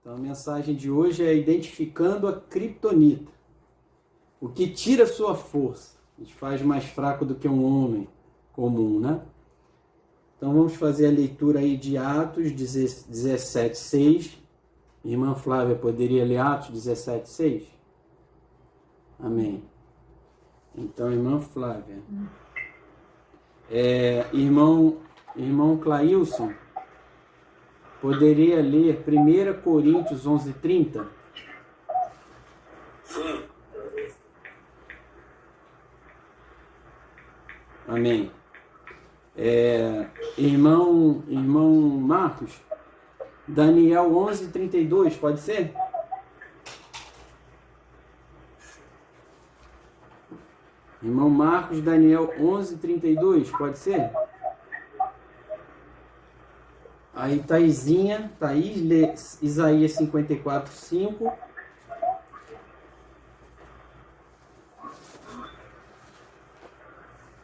Então a mensagem de hoje é identificando a criptonita. O que tira sua força, a gente faz mais fraco do que um homem comum, né? Então vamos fazer a leitura aí de Atos 17:6. Irmã Flávia, poderia ler Atos 17:6? Amém. Então, irmã Flávia. Irmão Clailson, poderia ler 1 Coríntios 11:30? Sim. Amém. Irmão Marcos, Daniel 11:32, pode ser? Irmão Marcos, Daniel 11:32, pode ser? Aí Thaís lê Isaías 54:5.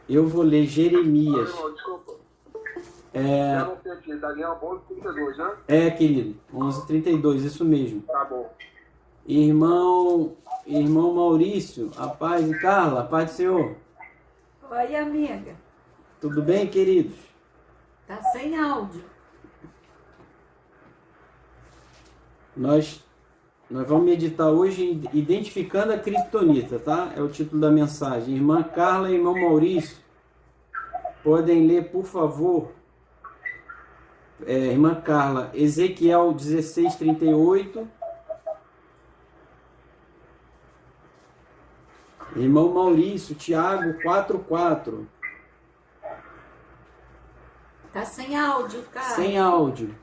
Eu vou ler Jeremias. Desculpa. Já não sei aqui, Daniel 11:32, né? Querido, 11:32, isso mesmo. Tá bom. Irmão Maurício, a paz, e Carla, a paz do Senhor. Oi, amiga. Tudo bem, queridos? Tá sem áudio. Nós vamos meditar hoje em identificando a criptonita, tá? É o título da mensagem. Irmã Carla e irmão Maurício, podem ler, por favor. Irmã Carla, Ezequiel 16:38. Irmão Maurício, Tiago 4:4. Tá sem áudio, cara. Sem áudio.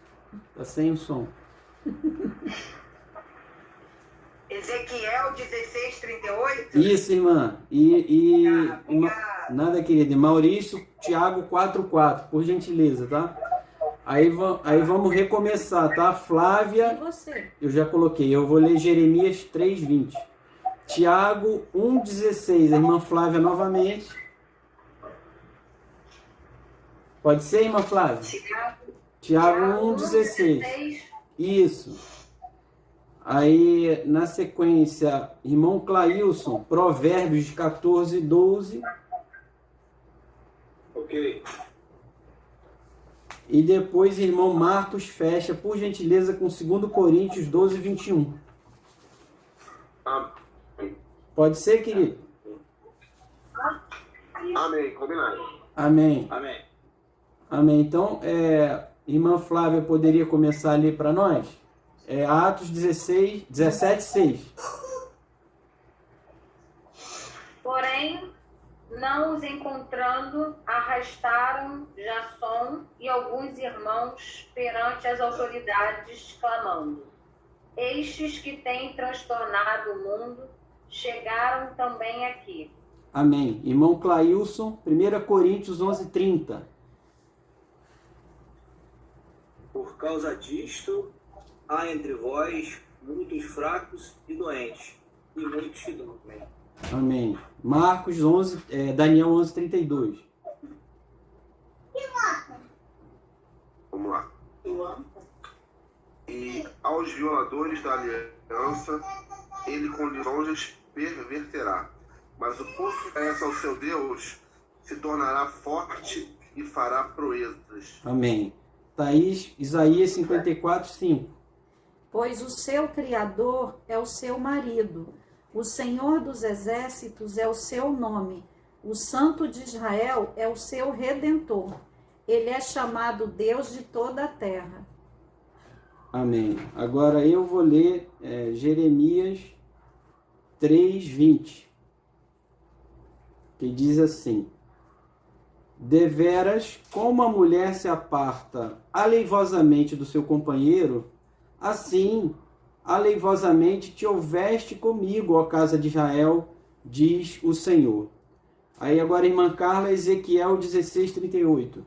Tá sem o som. Ezequiel 16:38. Isso, irmã. Nada, querido. Maurício, Tiago 4:4, por gentileza, tá? Aí vamos recomeçar, tá? Flávia, E você? eu já coloquei. Eu vou ler Jeremias 3:20. Tiago 1:16. A irmã Flávia novamente. Pode ser, irmã Flávia? Tiago 1:16. Isso. Aí, na sequência, irmão Clailson, Provérbios 14:12. Ok. E depois, irmão Marcos, fecha, por gentileza, com 2 Coríntios 12:21. Pode ser, querido? Amém, combinado. Amém. Amém. Amém. Então, irmã Flávia poderia começar ali para nós? Atos 17:6. Porém, não os encontrando, arrastaram Jasson e alguns irmãos perante as autoridades, clamando: estes que têm transtornado o mundo chegaram também aqui. Amém. Irmão Clailson, 1 Coríntios 11:30. Por causa disto, há entre vós muitos fracos e doentes, e muitos que dormem. Amém. Marcos 11, Daniel 11:32. Vamos lá. E aos violadores da aliança, ele com lisonjas perverterá. Mas o povo que conhece ao seu Deus se tornará forte e fará proezas. Amém. Thaís, Isaías 54:5. Pois o seu Criador é o seu marido, o Senhor dos exércitos é o seu nome, o Santo de Israel é o seu Redentor. Ele é chamado Deus de toda a terra. Amém. Agora eu vou ler Jeremias 3:20, que diz assim: deveras, como a mulher se aparta aleivosamente do seu companheiro, assim aleivosamente te houveste comigo, ó casa de Israel, diz o Senhor. Aí agora, irmã Carla, Ezequiel 16:38.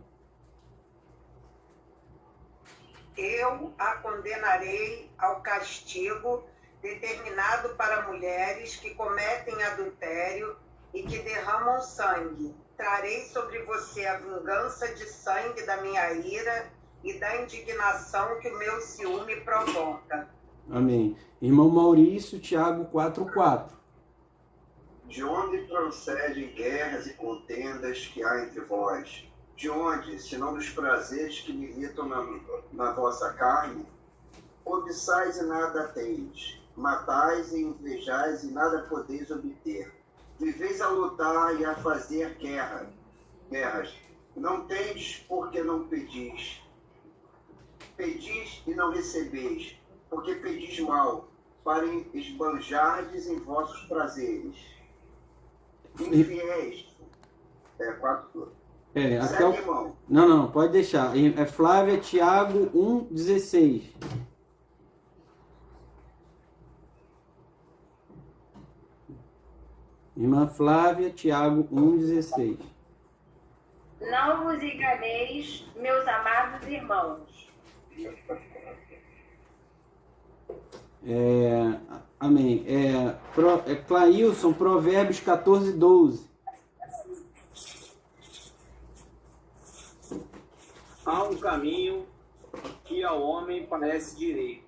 Eu a condenarei ao castigo determinado para mulheres que cometem adultério e que derramam sangue. Trarei sobre você a vingança de sangue da minha ira e da indignação que o meu ciúme provoca. Amém. Irmão Maurício, Tiago 4:4. De onde procedem guerras e contendas que há entre vós? De onde, senão dos prazeres que militam na vossa carne? Cobiçais e nada tendes, matais e invejais e nada podeis obter. Viveis a lutar e a fazer guerras. Não tendes porque não pedis. Pedis e não recebeis, porque pedis mal, para esbanjardes em vossos prazeres. Infiéis. 4. Até o... Não, pode deixar. É Flávia, Tiago 1:16. Irmã Flávia, Tiago 1:16. Não vos enganeis, meus amados irmãos. Amém. Clailson, Provérbios 14:12. Há um caminho que ao homem parece direito,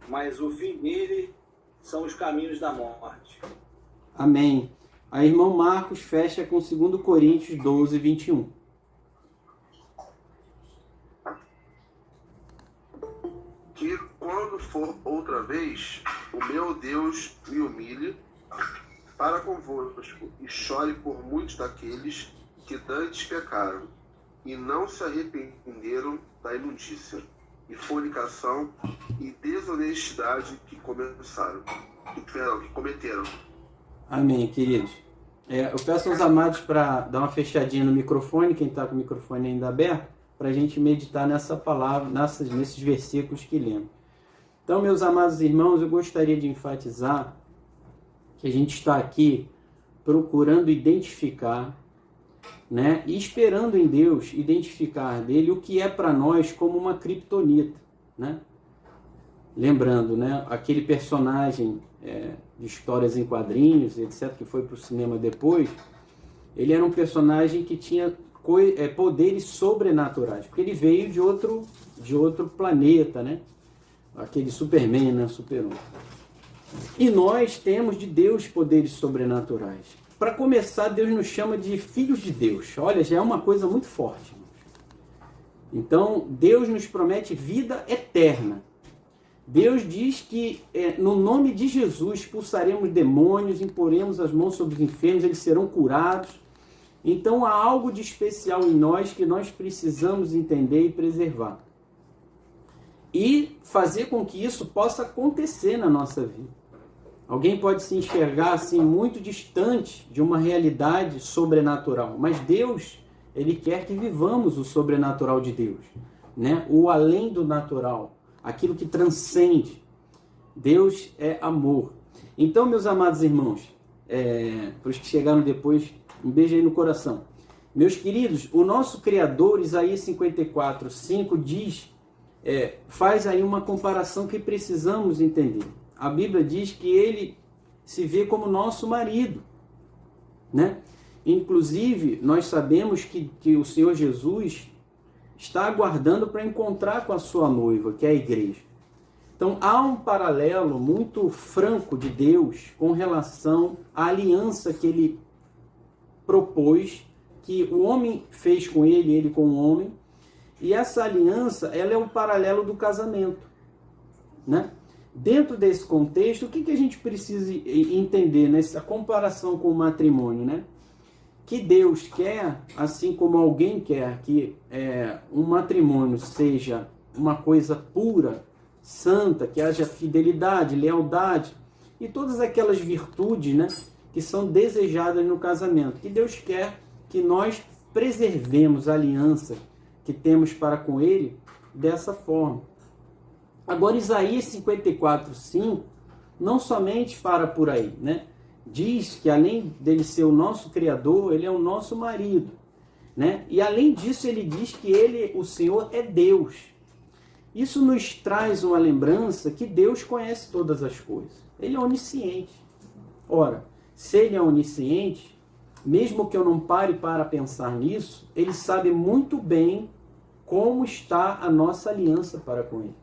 mas o fim dele são os caminhos da morte. Amém. A irmão Marcos fecha com 2 Coríntios 12:21. Que quando for outra vez, o meu Deus me humilhe para convosco e chore por muitos daqueles que dantes pecaram e não se arrependeram da imundícia e fornicação e desonestidade que cometeram. Amém, queridos. Eu peço aos amados para dar uma fechadinha no microfone, quem está com o microfone ainda aberto, para a gente meditar nessa palavra, nesses versículos que lemos. Então, meus amados irmãos, eu gostaria de enfatizar que a gente está aqui procurando identificar, né, e esperando em Deus identificar dele o que é para nós como uma criptonita, né? Lembrando, né, aquele personagem de histórias em quadrinhos, etc., que foi para o cinema depois, ele era um personagem que tinha poderes sobrenaturais, porque ele veio de outro planeta, né? Aquele Superman, né? Super-Homem. E nós temos de Deus poderes sobrenaturais. Para começar, Deus nos chama de filhos de Deus. Olha, já é uma coisa muito forte. Então, Deus nos promete vida eterna. Deus diz que no nome de Jesus expulsaremos demônios, imporemos as mãos sobre os enfermos, eles serão curados. Então há algo de especial em nós que nós precisamos entender e preservar. E fazer com que isso possa acontecer na nossa vida. Alguém pode se enxergar assim muito distante de uma realidade sobrenatural, mas Deus, ele quer que vivamos o sobrenatural de Deus, né? O além do natural. Aquilo que transcende. Deus é amor. Então, meus amados irmãos, para os que chegaram depois, um beijo aí no coração. Meus queridos, o nosso Criador, Isaías 54:5, diz, faz aí uma comparação que precisamos entender. A Bíblia diz que ele se vê como nosso marido, né? Inclusive, nós sabemos que o Senhor Jesus está aguardando para encontrar com a sua noiva, que é a igreja. Então, há um paralelo muito franco de Deus com relação à aliança que ele propôs, que o homem fez com ele, ele com o homem, e essa aliança, ela é o paralelo do casamento, né? Dentro desse contexto, o que a gente precisa entender nessa comparação com o matrimônio, né? Que Deus quer, assim como alguém quer que um matrimônio seja uma coisa pura, santa, que haja fidelidade, lealdade e todas aquelas virtudes, né, que são desejadas no casamento. Que Deus quer que nós preservemos a aliança que temos para com Ele dessa forma. Agora, Isaías 54:5 não somente para por aí, né? Diz que além dele ser o nosso Criador, ele é o nosso marido, né? E além disso, ele diz que ele, o Senhor, é Deus. Isso nos traz uma lembrança que Deus conhece todas as coisas. Ele é onisciente. Ora, se ele é onisciente, mesmo que eu não pare para pensar nisso, ele sabe muito bem como está a nossa aliança para com ele.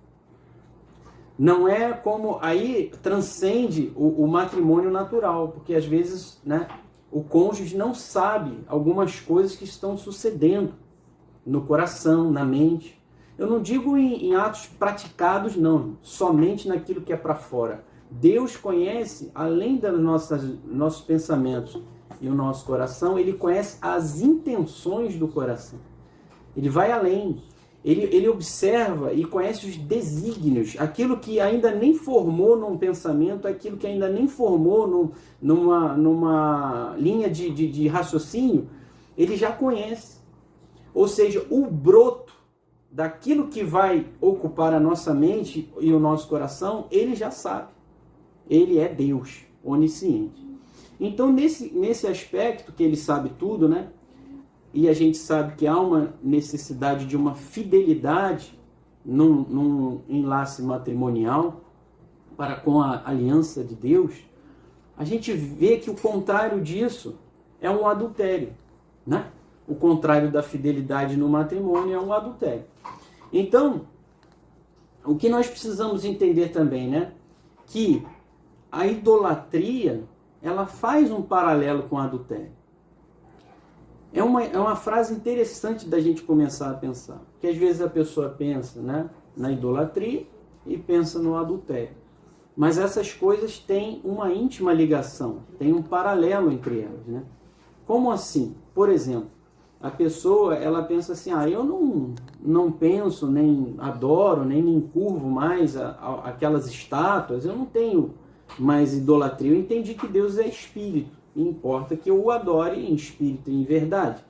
Não é como... Aí transcende o matrimônio natural, porque às vezes, né, o cônjuge não sabe algumas coisas que estão sucedendo no coração, na mente. Eu não digo em atos praticados, não. Somente naquilo que é para fora. Deus conhece, além dos nossos pensamentos e o nosso coração, Ele conhece as intenções do coração. Ele vai além. Ele observa e conhece os desígnios, aquilo que ainda nem formou num pensamento, aquilo que ainda nem formou numa linha de raciocínio, Ele já conhece. Ou seja, o broto daquilo que vai ocupar a nossa mente e o nosso coração, Ele já sabe. Ele é Deus, onisciente. Então, nesse aspecto que Ele sabe tudo, né? E a gente sabe que há uma necessidade de uma fidelidade num enlace matrimonial para com a aliança de Deus, a gente vê que o contrário disso é um adultério, né? O contrário da fidelidade no matrimônio é um adultério. Então, o que nós precisamos entender também, né? Que a idolatria, ela faz um paralelo com o adultério. É uma frase interessante da gente começar a pensar. Porque às vezes a pessoa pensa, né, na idolatria e pensa no adultério. Mas essas coisas têm uma íntima ligação, tem um paralelo entre elas, né? Como assim? Por exemplo, a pessoa, ela pensa assim, eu não penso, nem adoro, nem me encurvo mais aquelas estátuas, eu não tenho mais idolatria. Eu entendi que Deus é espírito. Importa que eu o adore em espírito e em verdade.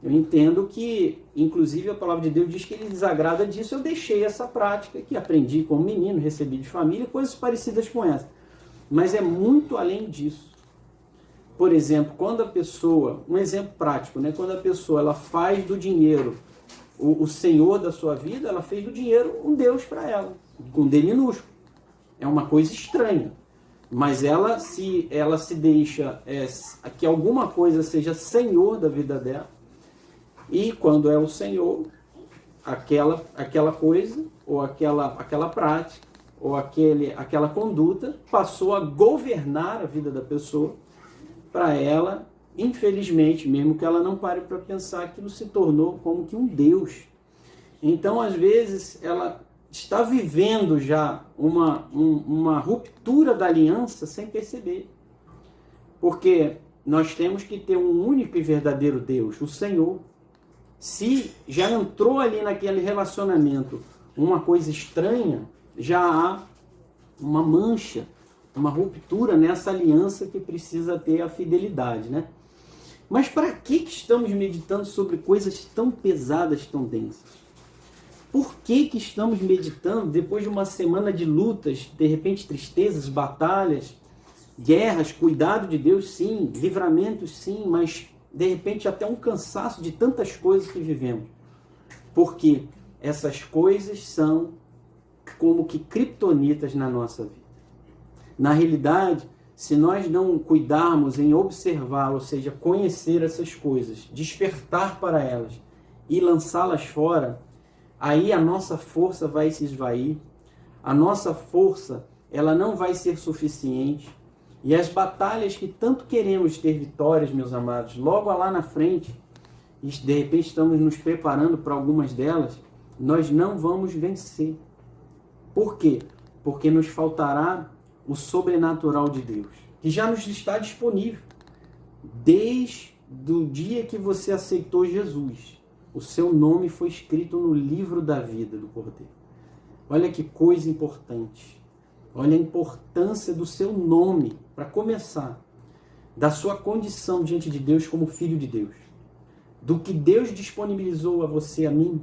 Eu entendo que, inclusive, a palavra de Deus diz que Ele desagrada disso. Eu deixei essa prática que aprendi como menino, recebi de família, coisas parecidas com essa. Mas é muito além disso. Por exemplo, quando a pessoa, um exemplo prático, né? Quando a pessoa ela faz do dinheiro o senhor da sua vida, ela fez do dinheiro um Deus para ela, com D minúsculo. É uma coisa estranha. Mas ela se deixa que alguma coisa seja senhor da vida dela, e quando é o senhor, aquela coisa, ou aquela prática, ou aquela conduta, passou a governar a vida da pessoa, para ela, infelizmente, mesmo que ela não pare para pensar, aquilo se tornou como que um Deus. Então, às vezes, ela está vivendo já uma ruptura da aliança sem perceber. Porque nós temos que ter um único e verdadeiro Deus, o Senhor. Se já entrou ali naquele relacionamento uma coisa estranha, já há uma mancha, uma ruptura nessa aliança que precisa ter a fidelidade, né? Mas para que estamos meditando sobre coisas tão pesadas, tão densas? Por que estamos meditando depois de uma semana de lutas, de repente tristezas, batalhas, guerras, cuidado de Deus, sim, livramentos, sim, mas de repente até um cansaço de tantas coisas que vivemos? Porque essas coisas são como que criptonitas na nossa vida. Na realidade, se nós não cuidarmos em observar, ou seja, conhecer essas coisas, despertar para elas e lançá-las fora, aí a nossa força vai se esvair, a nossa força ela não vai ser suficiente, e as batalhas que tanto queremos ter vitórias, meus amados, logo lá na frente, e de repente estamos nos preparando para algumas delas, nós não vamos vencer. Por quê? Porque nos faltará o sobrenatural de Deus, que já nos está disponível desde o dia que você aceitou Jesus. O seu nome foi escrito no livro da vida do Cordeiro. Olha que coisa importante. Olha a importância do seu nome, para começar, da sua condição diante de Deus como filho de Deus, do que Deus disponibilizou a você, a mim.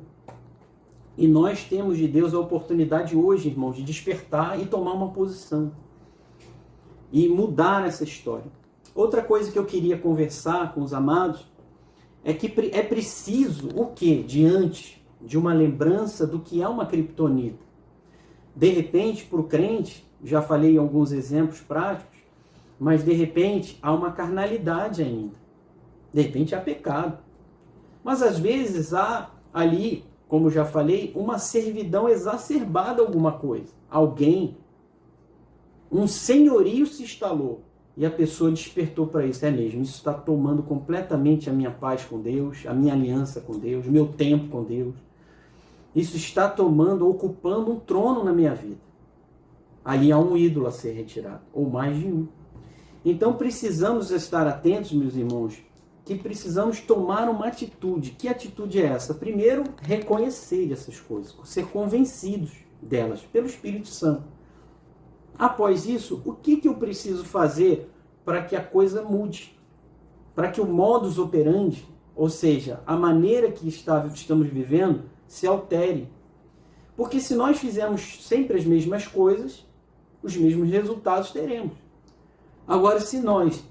E nós temos de Deus a oportunidade hoje, irmãos, de despertar e tomar uma posição e mudar essa história. Outra coisa que eu queria conversar com os amados é que é preciso o quê? Diante de uma lembrança do que é uma criptonita. De repente, para o crente, já falei em alguns exemplos práticos, mas de repente há uma carnalidade ainda. De repente há pecado. Mas às vezes há ali como já falei, uma servidão exacerbada a alguma coisa. Alguém, um senhorio se instalou e a pessoa despertou para isso. É mesmo, isso está tomando completamente a minha paz com Deus, a minha aliança com Deus, meu tempo com Deus. Isso está tomando, ocupando um trono na minha vida. Ali há um ídolo a ser retirado, ou mais de um. Então precisamos estar atentos, meus irmãos, que precisamos tomar uma atitude. Que atitude é essa? Primeiro, reconhecer essas coisas, ser convencidos delas pelo Espírito Santo. Após isso, o que eu preciso fazer para que a coisa mude? Para que o modus operandi, ou seja, a maneira que estamos vivendo, se altere. Porque se nós fizermos sempre as mesmas coisas, os mesmos resultados teremos. Agora, se nós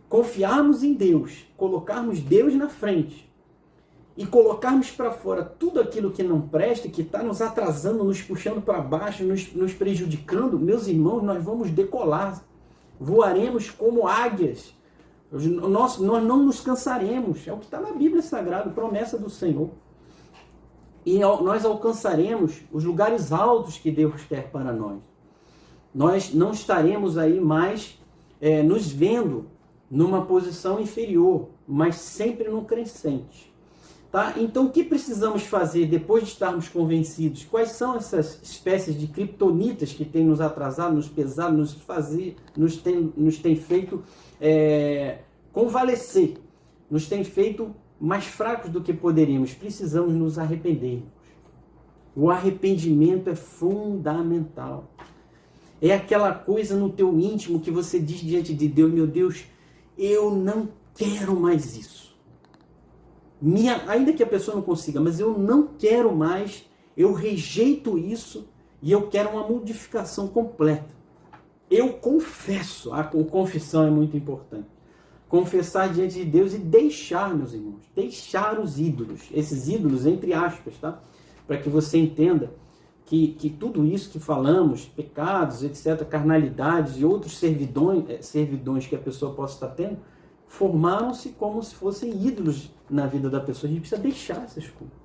confiarmos em Deus, colocarmos Deus na frente e colocarmos para fora tudo aquilo que não presta, que está nos atrasando, nos puxando para baixo, nos prejudicando, meus irmãos, nós vamos decolar, voaremos como águias, nós não nos cansaremos, é o que está na Bíblia Sagrada, promessa do Senhor. E nós alcançaremos os lugares altos que Deus quer para nós. Nós não estaremos aí mais nos vendo numa posição inferior, mas sempre no crescente. Tá? Então, o que precisamos fazer depois de estarmos convencidos? Quais são essas espécies de criptonitas que têm nos atrasado, nos pesado, nos tem feito convalescer, nos tem feito mais fracos do que poderíamos? Precisamos nos arrepender. O arrependimento é fundamental. É aquela coisa no teu íntimo que você diz diante de Deus: meu Deus, eu não quero mais isso. Ainda que a pessoa não consiga, mas eu não quero mais, eu rejeito isso e eu quero uma modificação completa. Eu confesso, a confissão é muito importante. Confessar diante de Deus e deixar, meus irmãos, deixar os ídolos, esses ídolos entre aspas, tá? Para que você entenda que tudo isso que falamos, pecados, etc., carnalidades e outros servidões que a pessoa possa estar tendo, formaram-se como se fossem ídolos na vida da pessoa. A gente precisa deixar essas coisas,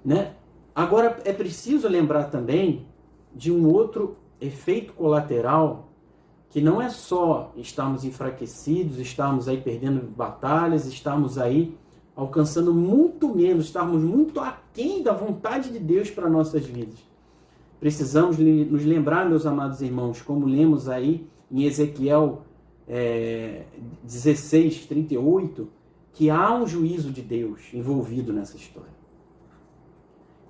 né? Agora, é preciso lembrar também de um outro efeito colateral, que não é só estarmos enfraquecidos, estarmos aí perdendo batalhas, estarmos aí alcançando muito menos, estarmos muito aquém da vontade de Deus para nossas vidas. Precisamos nos lembrar, meus amados irmãos, como lemos aí em Ezequiel 16, 38, que há um juízo de Deus envolvido nessa história.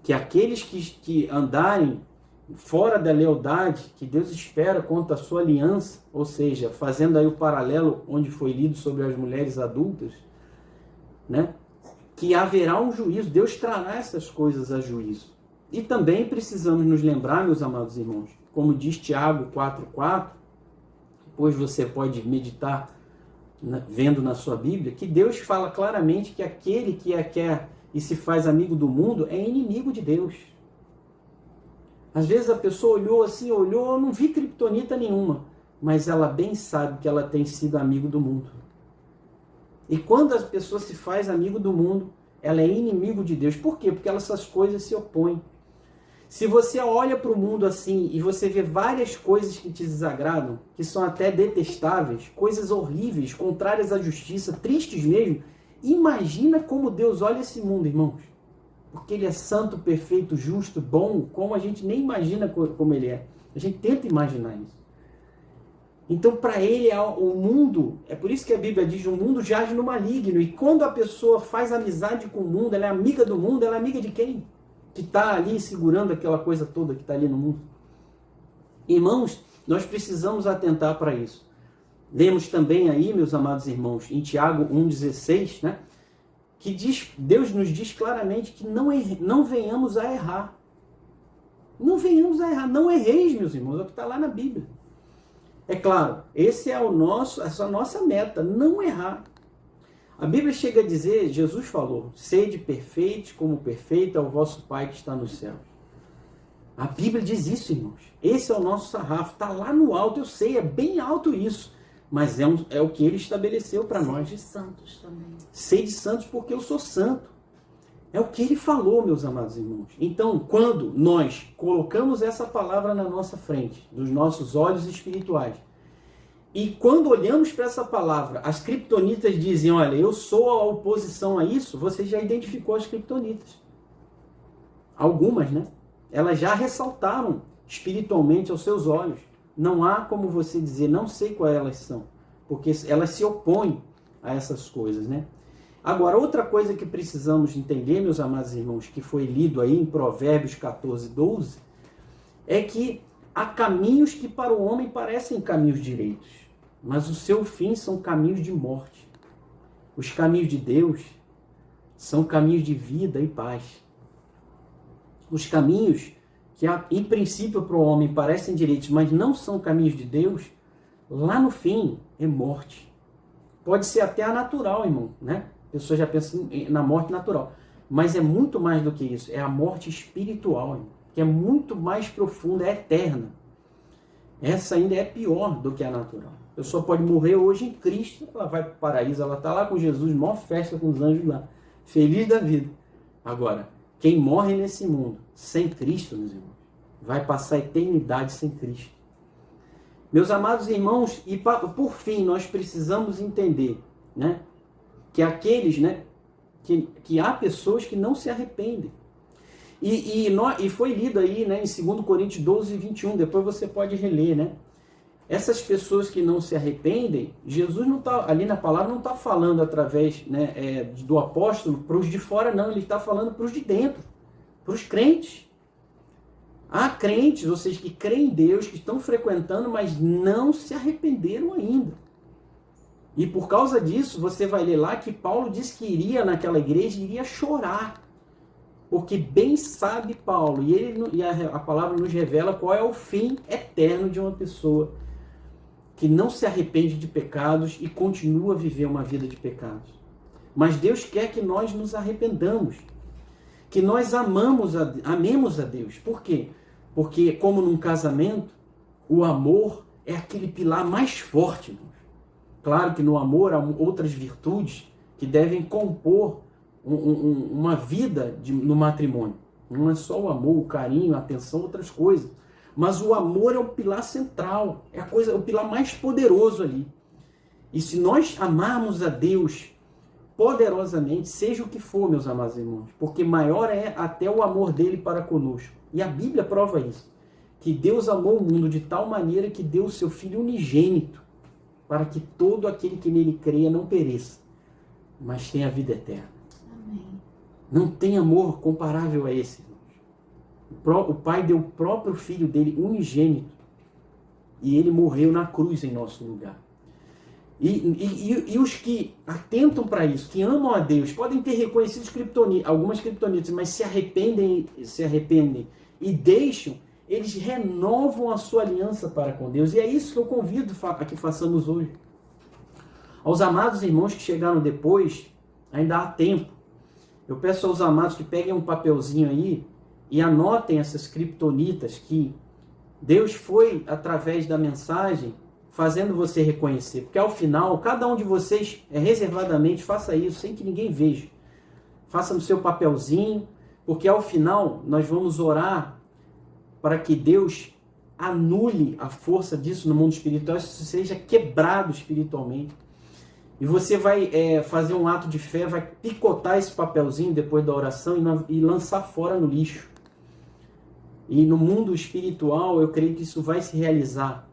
Que aqueles que andarem fora da lealdade que Deus espera quanto à sua aliança, ou seja, fazendo aí o paralelo onde foi lido sobre as mulheres adultas, né? Que haverá um juízo, Deus trará essas coisas a juízo. E também precisamos nos lembrar, meus amados irmãos, como diz Tiago 4,4, depois você pode meditar vendo na sua Bíblia, que Deus fala claramente que aquele que quer e se faz amigo do mundo é inimigo de Deus. Às vezes a pessoa olhou assim, não vi criptonita nenhuma, mas ela bem sabe que ela tem sido amigo do mundo. E quando a pessoa se faz amigo do mundo, ela é inimigo de Deus. Por quê? Porque essas coisas se opõem. Se você olha para o mundo assim e você vê várias coisas que te desagradam, que são até detestáveis, coisas horríveis, contrárias à justiça, tristes mesmo, imagina como Deus olha esse mundo, irmãos. Porque Ele é santo, perfeito, justo, bom, como a gente nem imagina como Ele é. A gente tenta imaginar isso. Então, para Ele, o mundo, é por isso que a Bíblia diz, o mundo jaz no maligno. E quando a pessoa faz amizade com o mundo, ela é amiga do mundo, ela é amiga de quem? Que está ali segurando aquela coisa toda que está ali no mundo. Irmãos, nós precisamos atentar para isso. Lemos também aí, meus amados irmãos, em Tiago 1,16, né? Que Deus nos diz claramente que não venhamos a errar. Não venhamos a errar. Não erreis, meus irmãos, é o que está lá na Bíblia. É claro, essa é a nossa meta, não errar. A Bíblia chega a dizer, Jesus falou, sede perfeitos como perfeito é o vosso Pai que está nos céus. A Bíblia diz isso, irmãos. Esse é o nosso sarrafo, está lá no alto, eu sei, é bem alto isso. Mas é o que Ele estabeleceu para nós. Sede santos também. Sede santos porque eu sou santo. É o que ele falou, meus amados irmãos. Então, quando nós colocamos essa palavra na nossa frente, dos nossos olhos espirituais, e quando olhamos para essa palavra, as criptonitas dizem, olha, eu sou a oposição a isso, você já identificou as criptonitas. Algumas, né? Elas já ressaltaram espiritualmente aos seus olhos. Não há como você dizer, não sei quais elas são, porque elas se opõem a essas coisas, né? Agora, outra coisa que precisamos entender, meus amados irmãos, que foi lido aí em Provérbios 14, 12, é que há caminhos que para o homem parecem caminhos direitos, mas o seu fim são caminhos de morte. Os caminhos de Deus são caminhos de vida e paz. Os caminhos que, em princípio, para o homem parecem direitos, mas não são caminhos de Deus, lá no fim é morte. Pode ser até a natural, irmão, né? A pessoa já pensa na morte natural. Mas é muito mais do que isso. É a morte espiritual, irmão, que é muito mais profunda, é eterna. Essa ainda é pior do que a natural. A pessoa pode morrer hoje em Cristo, ela vai para o paraíso, ela está lá com Jesus, maior festa com os anjos lá. Feliz da vida. Agora, quem morre nesse mundo sem Cristo, meus irmãos, vai passar a eternidade sem Cristo. Meus amados irmãos, e por fim, nós precisamos entender, né, que aqueles, né, que há pessoas que não se arrependem. E foi lido aí, né, em 2 Coríntios 12, 21, depois você pode reler, né? Essas pessoas que não se arrependem, Jesus não tá, ali na palavra não está falando através, né, do apóstolo para os de fora, não. Ele está falando para os de dentro, para os crentes. Há crentes, ou seja, que creem em Deus, que estão frequentando, mas não se arrependeram ainda. E por causa disso, você vai ler lá que Paulo disse que iria naquela igreja, iria chorar. Porque bem sabe Paulo, e a palavra nos revela qual é o fim eterno de uma pessoa que não se arrepende de pecados e continua a viver uma vida de pecados. Mas Deus quer que nós nos arrependamos, que nós amemos a Deus. Por quê? Porque, como num casamento, o amor é aquele pilar mais forte. Claro que no amor há outras virtudes que devem compor uma vida no matrimônio. Não é só o amor, o carinho, a atenção, outras coisas. Mas o amor é o pilar central, é o pilar mais poderoso ali. E se nós amarmos a Deus poderosamente, seja o que for, meus amados irmãos, porque maior é até o amor dele para conosco. E a Bíblia prova isso, que Deus amou o mundo de tal maneira que deu o seu Filho unigênito, para que todo aquele que nele creia não pereça, mas tenha a vida eterna. Amém. Não tem amor comparável a esse. O Pai deu o próprio Filho dele unigênito, e ele morreu na cruz em nosso lugar. E os que atentam para isso, que amam a Deus, podem ter reconhecido algumas criptonitas, mas se arrependem e deixam, eles renovam a sua aliança para com Deus. E é isso que eu convido a que façamos hoje. Aos amados irmãos que chegaram depois, ainda há tempo. Eu peço aos amados que peguem um papelzinho aí e anotem essas criptonitas que Deus foi, através da mensagem, fazendo você reconhecer. Porque ao final, cada um de vocês, reservadamente, faça isso, sem que ninguém veja. Faça no seu papelzinho, porque ao final nós vamos orar para que Deus anule a força disso no mundo espiritual, isso seja quebrado espiritualmente. E você vai fazer um ato de fé, vai picotar esse papelzinho depois da oração e lançar fora no lixo. E no mundo espiritual, eu creio que isso vai se realizar.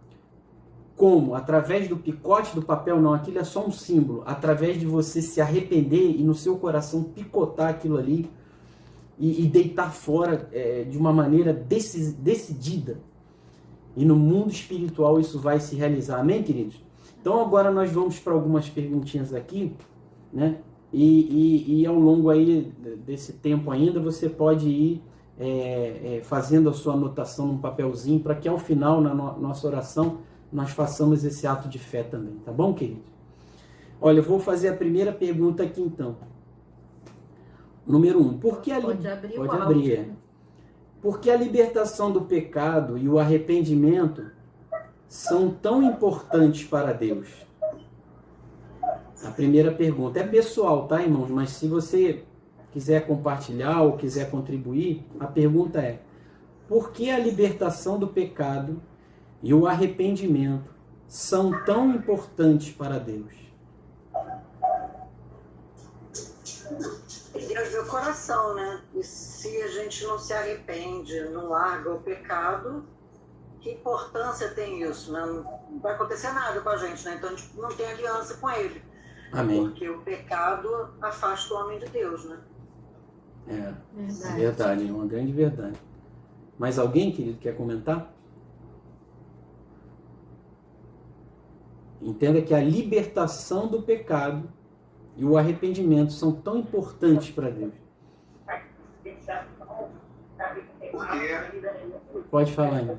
Como? Através do picote do papel? Não, aquilo é só um símbolo. Através de você se arrepender e no seu coração picotar aquilo ali e deitar fora de uma maneira decidida. E no mundo espiritual isso vai se realizar. Amém, queridos? Então agora nós vamos para algumas perguntinhas aqui, né? E ao longo aí desse tempo ainda você pode ir fazendo a sua anotação num papelzinho para que ao final, na nossa oração, nós façamos esse ato de fé também. Tá bom, querido? Olha, eu vou fazer a primeira pergunta aqui então. Número 1. Pode abrir. Por que a libertação do pecado e o arrependimento são tão importantes para Deus? A primeira pergunta é pessoal, tá, irmãos? Mas se você quiser compartilhar ou quiser contribuir, a pergunta é: por que a libertação do pecado e o arrependimento são tão importantes para Deus? Deus vê o coração, né? E se a gente não se arrepende, não larga o pecado, que importância tem isso, né? Não vai acontecer nada com a gente, né? Então a gente não tem aliança com ele. Amém. Porque o pecado afasta o homem de Deus, né? É verdade, é uma grande verdade. Mais alguém, querido, quer comentar? Entenda que a libertação do pecado e o arrependimento são tão importantes para Deus. Porque Pode falar ainda.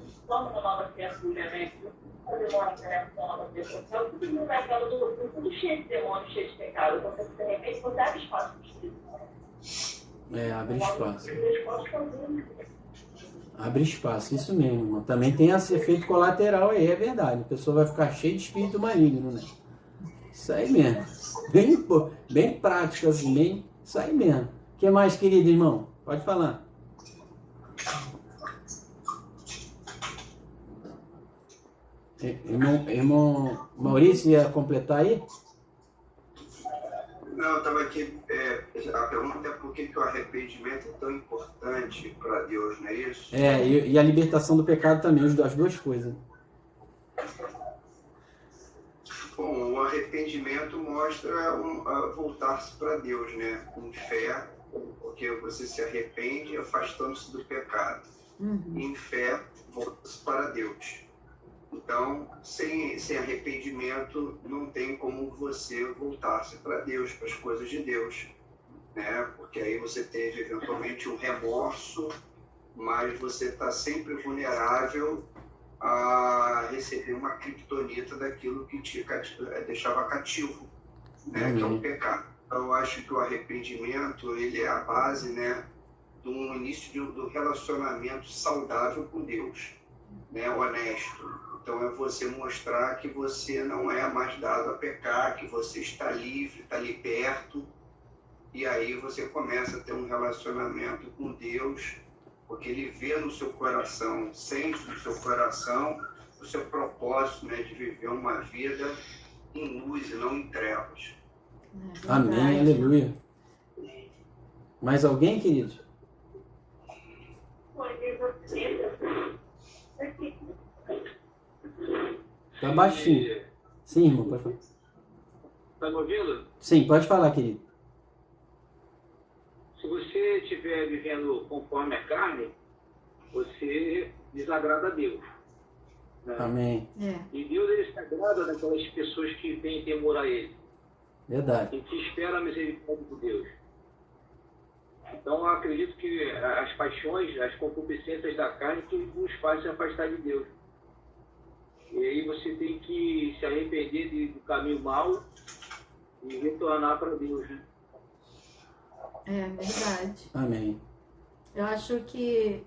Abre espaço. Abre espaço, isso mesmo, irmão. Também tem esse efeito colateral aí, é verdade. A pessoa vai ficar cheia de espírito maligno, né? Isso aí mesmo. Bem prático, assim, bem. Isso aí mesmo. O que mais, querido irmão? Pode falar. Irmão Maurício, ia completar aí? Não, eu estava aqui. A pergunta é por que o arrependimento é tão importante para Deus, não é isso? E a libertação do pecado também, as duas coisas. Bom, o arrependimento mostra voltar-se para Deus, né? Com fé, porque você se arrepende afastando-se do pecado. Em fé, volta-se para Deus. Então, sem arrependimento, não tem como você voltar-se para Deus, para as coisas de Deus, né? Porque aí você teve, eventualmente, um remorso, mas você está sempre vulnerável a receber uma criptonita daquilo que te deixava cativo, né? Que é o pecado. Então, eu acho que o arrependimento, ele é a base, né, do início do relacionamento saudável com Deus, né, honesto. Então, é você mostrar que você não é mais dado a pecar, que você está livre, está ali perto, e aí você começa a ter um relacionamento com Deus, porque Ele vê no seu coração, sente no seu coração o seu propósito, né, de viver uma vida em luz e não em trevas. Amém, aleluia. Mais alguém, querido? Tá baixinho. Sim, irmão, pode falar. Tá me ouvindo? Sim, pode falar, querido. Se você estiver vivendo conforme a carne, você desagrada a Deus. Né? Amém. E Deus, ele se agrada daquelas pessoas que têm temor a Ele. Verdade. E que esperam a misericórdia de Deus. Então, eu acredito que as paixões, as concupiscências da carne que nos fazem se afastar de Deus. E aí você tem que se arrepender do caminho mau e retornar para Deus, né? É verdade. Amém. Eu acho que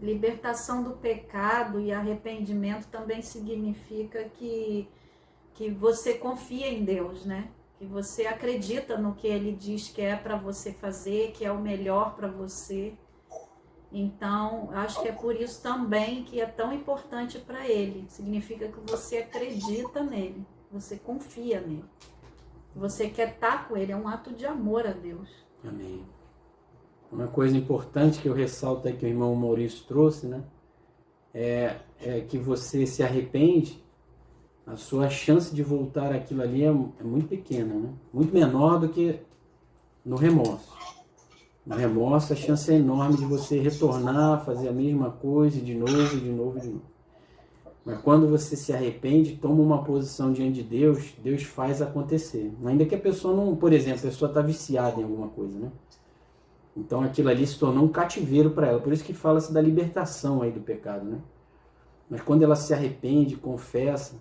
libertação do pecado e arrependimento também significa que você confia em Deus, né? Que você acredita no que Ele diz que é para você fazer, que é o melhor para você. Então, acho que é por isso também que é tão importante para Ele. Significa que você acredita nele, você confia nele. Você quer estar com Ele, é um ato de amor a Deus. Amém. Uma coisa importante que eu ressalto aí que o irmão Maurício trouxe, né? É que você se arrepende, a sua chance de voltar àquilo ali é muito pequena, né? Muito menor do que no remorso. No remorso, a chance é enorme de você retornar, fazer a mesma coisa de novo, de novo, de novo. Mas quando você se arrepende, toma uma posição diante de Deus, Deus faz acontecer. Ainda que a pessoa não, por exemplo, a pessoa está viciada em alguma coisa, né? Então aquilo ali se tornou um cativeiro para ela. Por isso que fala-se da libertação aí do pecado, né? Mas quando ela se arrepende, confessa,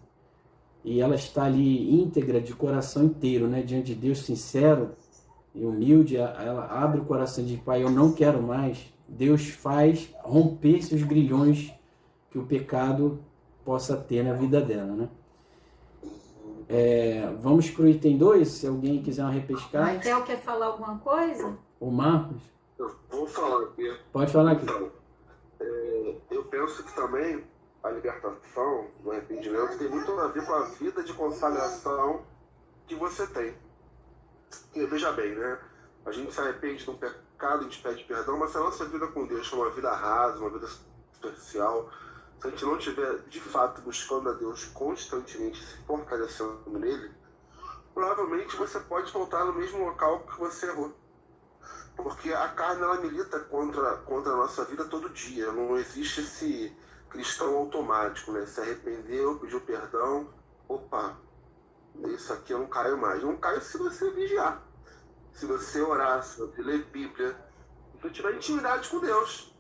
e ela está ali íntegra, de coração inteiro, né? Diante de Deus, sincero e humilde, ela abre o coração e diz: Pai, eu não quero mais. Deus faz romper-se os grilhões que o pecado possa ter na vida dela, né? Vamos para o item 2, se alguém quiser uma repescagem. Raquel quer falar alguma coisa? Ô Marcos, Eu vou falar aqui. pode falar aqui. Então, eu penso que também a libertação do arrependimento tem muito a ver com a vida de consagração que você tem. Porque, veja bem, né? A gente se arrepende de um pecado, a gente pede perdão, mas se a nossa vida com Deus for uma vida rasa, uma vida superficial, se a gente não estiver, de fato, buscando a Deus constantemente, se fortalecendo nele, provavelmente você pode voltar no mesmo local que você errou. Porque a carne, ela milita contra a nossa vida todo dia. Não existe esse cristão automático, né? Se arrependeu, pediu perdão, opa, isso aqui eu não caio mais. Não caio se você vigiar, se você orar, se você ler Bíblia, se você tiver intimidade com Deus.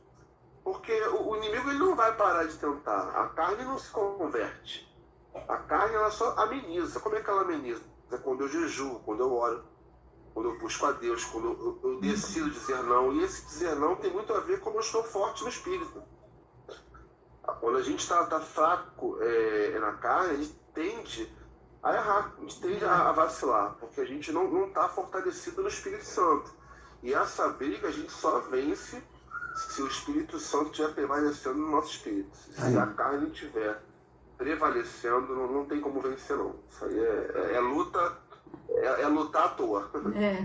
Porque o inimigo, ele não vai parar de tentar. A carne não se converte. A carne, ela só ameniza. Como é que ela ameniza? É quando eu jejuo, quando eu oro, quando eu busco a Deus, quando eu decido dizer não. E esse dizer não tem muito a ver com como eu estou forte no espírito. Quando a gente está fraco na carne, a gente tende a errar, a gente tende a vacilar, porque a gente não está fortalecido no Espírito Santo. E essa briga a gente só vence se o Espírito Santo estiver prevalecendo no nosso espírito. Se a carne estiver prevalecendo, não tem como vencer, não. Isso aí é luta, é lutar à toa.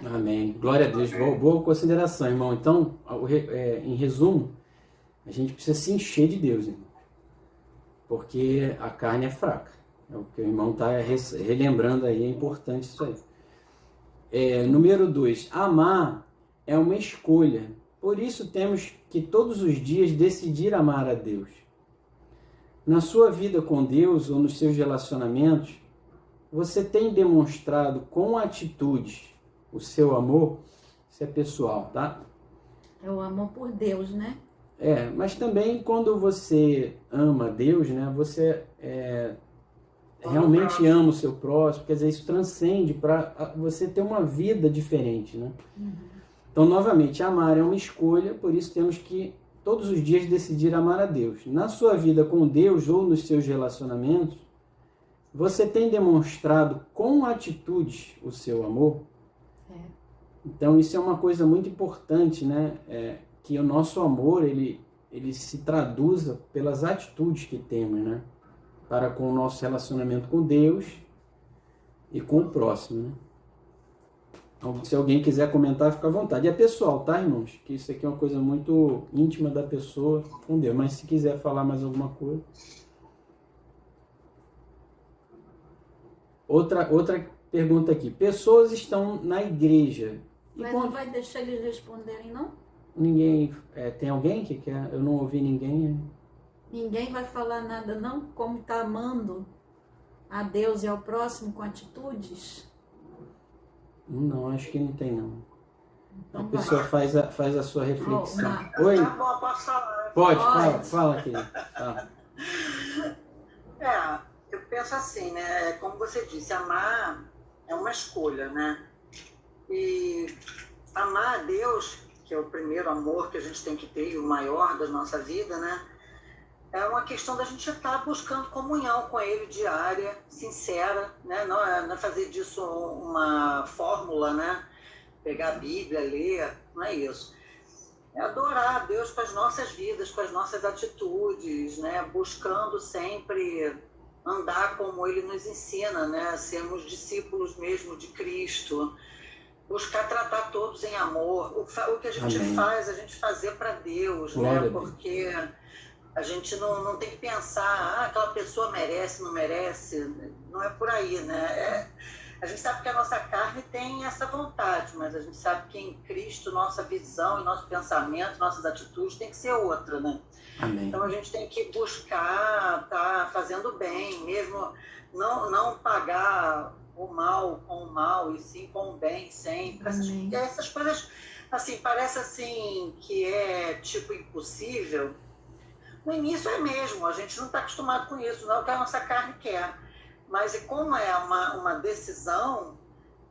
Amém. Glória a Deus. Boa consideração, irmão. Então, em resumo, a gente precisa se encher de Deus, irmão. Porque a carne é fraca. É o que o irmão está relembrando aí, é importante isso aí. Número 2. Amar é uma escolha. Por isso temos que todos os dias decidir amar a Deus. Na sua vida com Deus ou nos seus relacionamentos, você tem demonstrado com atitudes o seu amor? Isso é pessoal, tá? É o amor por Deus, né? Mas também quando você ama Deus, né? Você realmente ama o seu próximo, quer dizer, isso transcende para você ter uma vida diferente, né? Então, novamente, amar é uma escolha, por isso temos que todos os dias decidir amar a Deus. Na sua vida com Deus ou nos seus relacionamentos, você tem demonstrado com atitudes o seu amor? Então, isso é uma coisa muito importante, né? Que o nosso amor, ele se traduza pelas atitudes que temos, né? Para com o nosso relacionamento com Deus e com o próximo, né? Então, se alguém quiser comentar, fica à vontade. É pessoal, tá, irmãos? Que isso aqui é uma coisa muito íntima da pessoa com Deus. Mas se quiser falar mais alguma coisa... Outra pergunta aqui. Pessoas estão na igreja. Mas não vai deixar eles responderem, não? Ninguém... tem alguém que quer? Eu não ouvi ninguém. Ninguém vai falar nada, não? Como está amando a Deus e ao próximo com atitudes? Não, acho que não tem, não. Então, a pessoa faz a sua reflexão. Oi? Tá bom, posso falar? Pode. Fala aqui. Fala. Eu penso assim, né? Como você disse, amar é uma escolha, né? E amar a Deus, que é o primeiro amor que a gente tem que ter e o maior da nossa vida, né? É uma questão da gente estar buscando comunhão com Ele diária, sincera, né? Não é fazer disso uma fórmula, né? Pegar a Bíblia, ler, não é isso. É adorar a Deus com as nossas vidas, com as nossas atitudes, né? Buscando sempre andar como Ele nos ensina, né? Sermos discípulos mesmo de Cristo. Buscar tratar todos em amor. O que a gente faz, a gente fazer para Deus, né? Porque a gente não tem que pensar, aquela pessoa merece, não merece. Não é por aí, né? A gente sabe que a nossa carne tem essa vontade, mas a gente sabe que em Cristo nossa visão e nosso pensamento, nossas atitudes tem que ser outra, né? Amém. Então a gente tem que buscar estar fazendo bem, mesmo não pagar o mal com o mal, e sim com o bem sempre. Essas coisas, assim, parece assim que é tipo impossível. No início é mesmo, a gente não está acostumado com isso, não é o que a nossa carne quer. Mas como é uma decisão,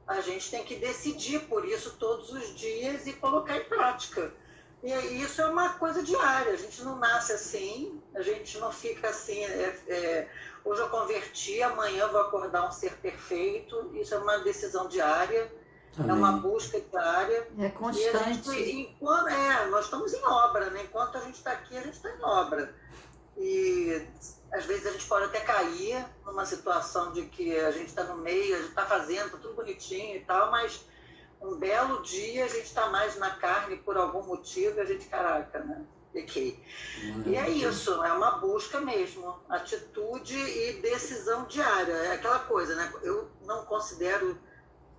a gente tem que decidir por isso todos os dias e colocar em prática. E isso é uma coisa diária, a gente não nasce assim, a gente não fica assim, hoje eu converti, amanhã eu vou acordar um ser perfeito. Isso é uma decisão diária É uma Amém. busca diária. É E a constante. gente, nós estamos em obra, né? Enquanto a gente está aqui, a gente está em obra. E às vezes a gente pode até cair numa situação de que a gente está no meio, a gente está fazendo, está tudo bonitinho e tal, mas um belo dia a gente está mais na carne por algum motivo e a gente, caraca, né? Pequei. E é isso, é uma busca mesmo, atitude e decisão diária. É aquela coisa, né? Eu não considero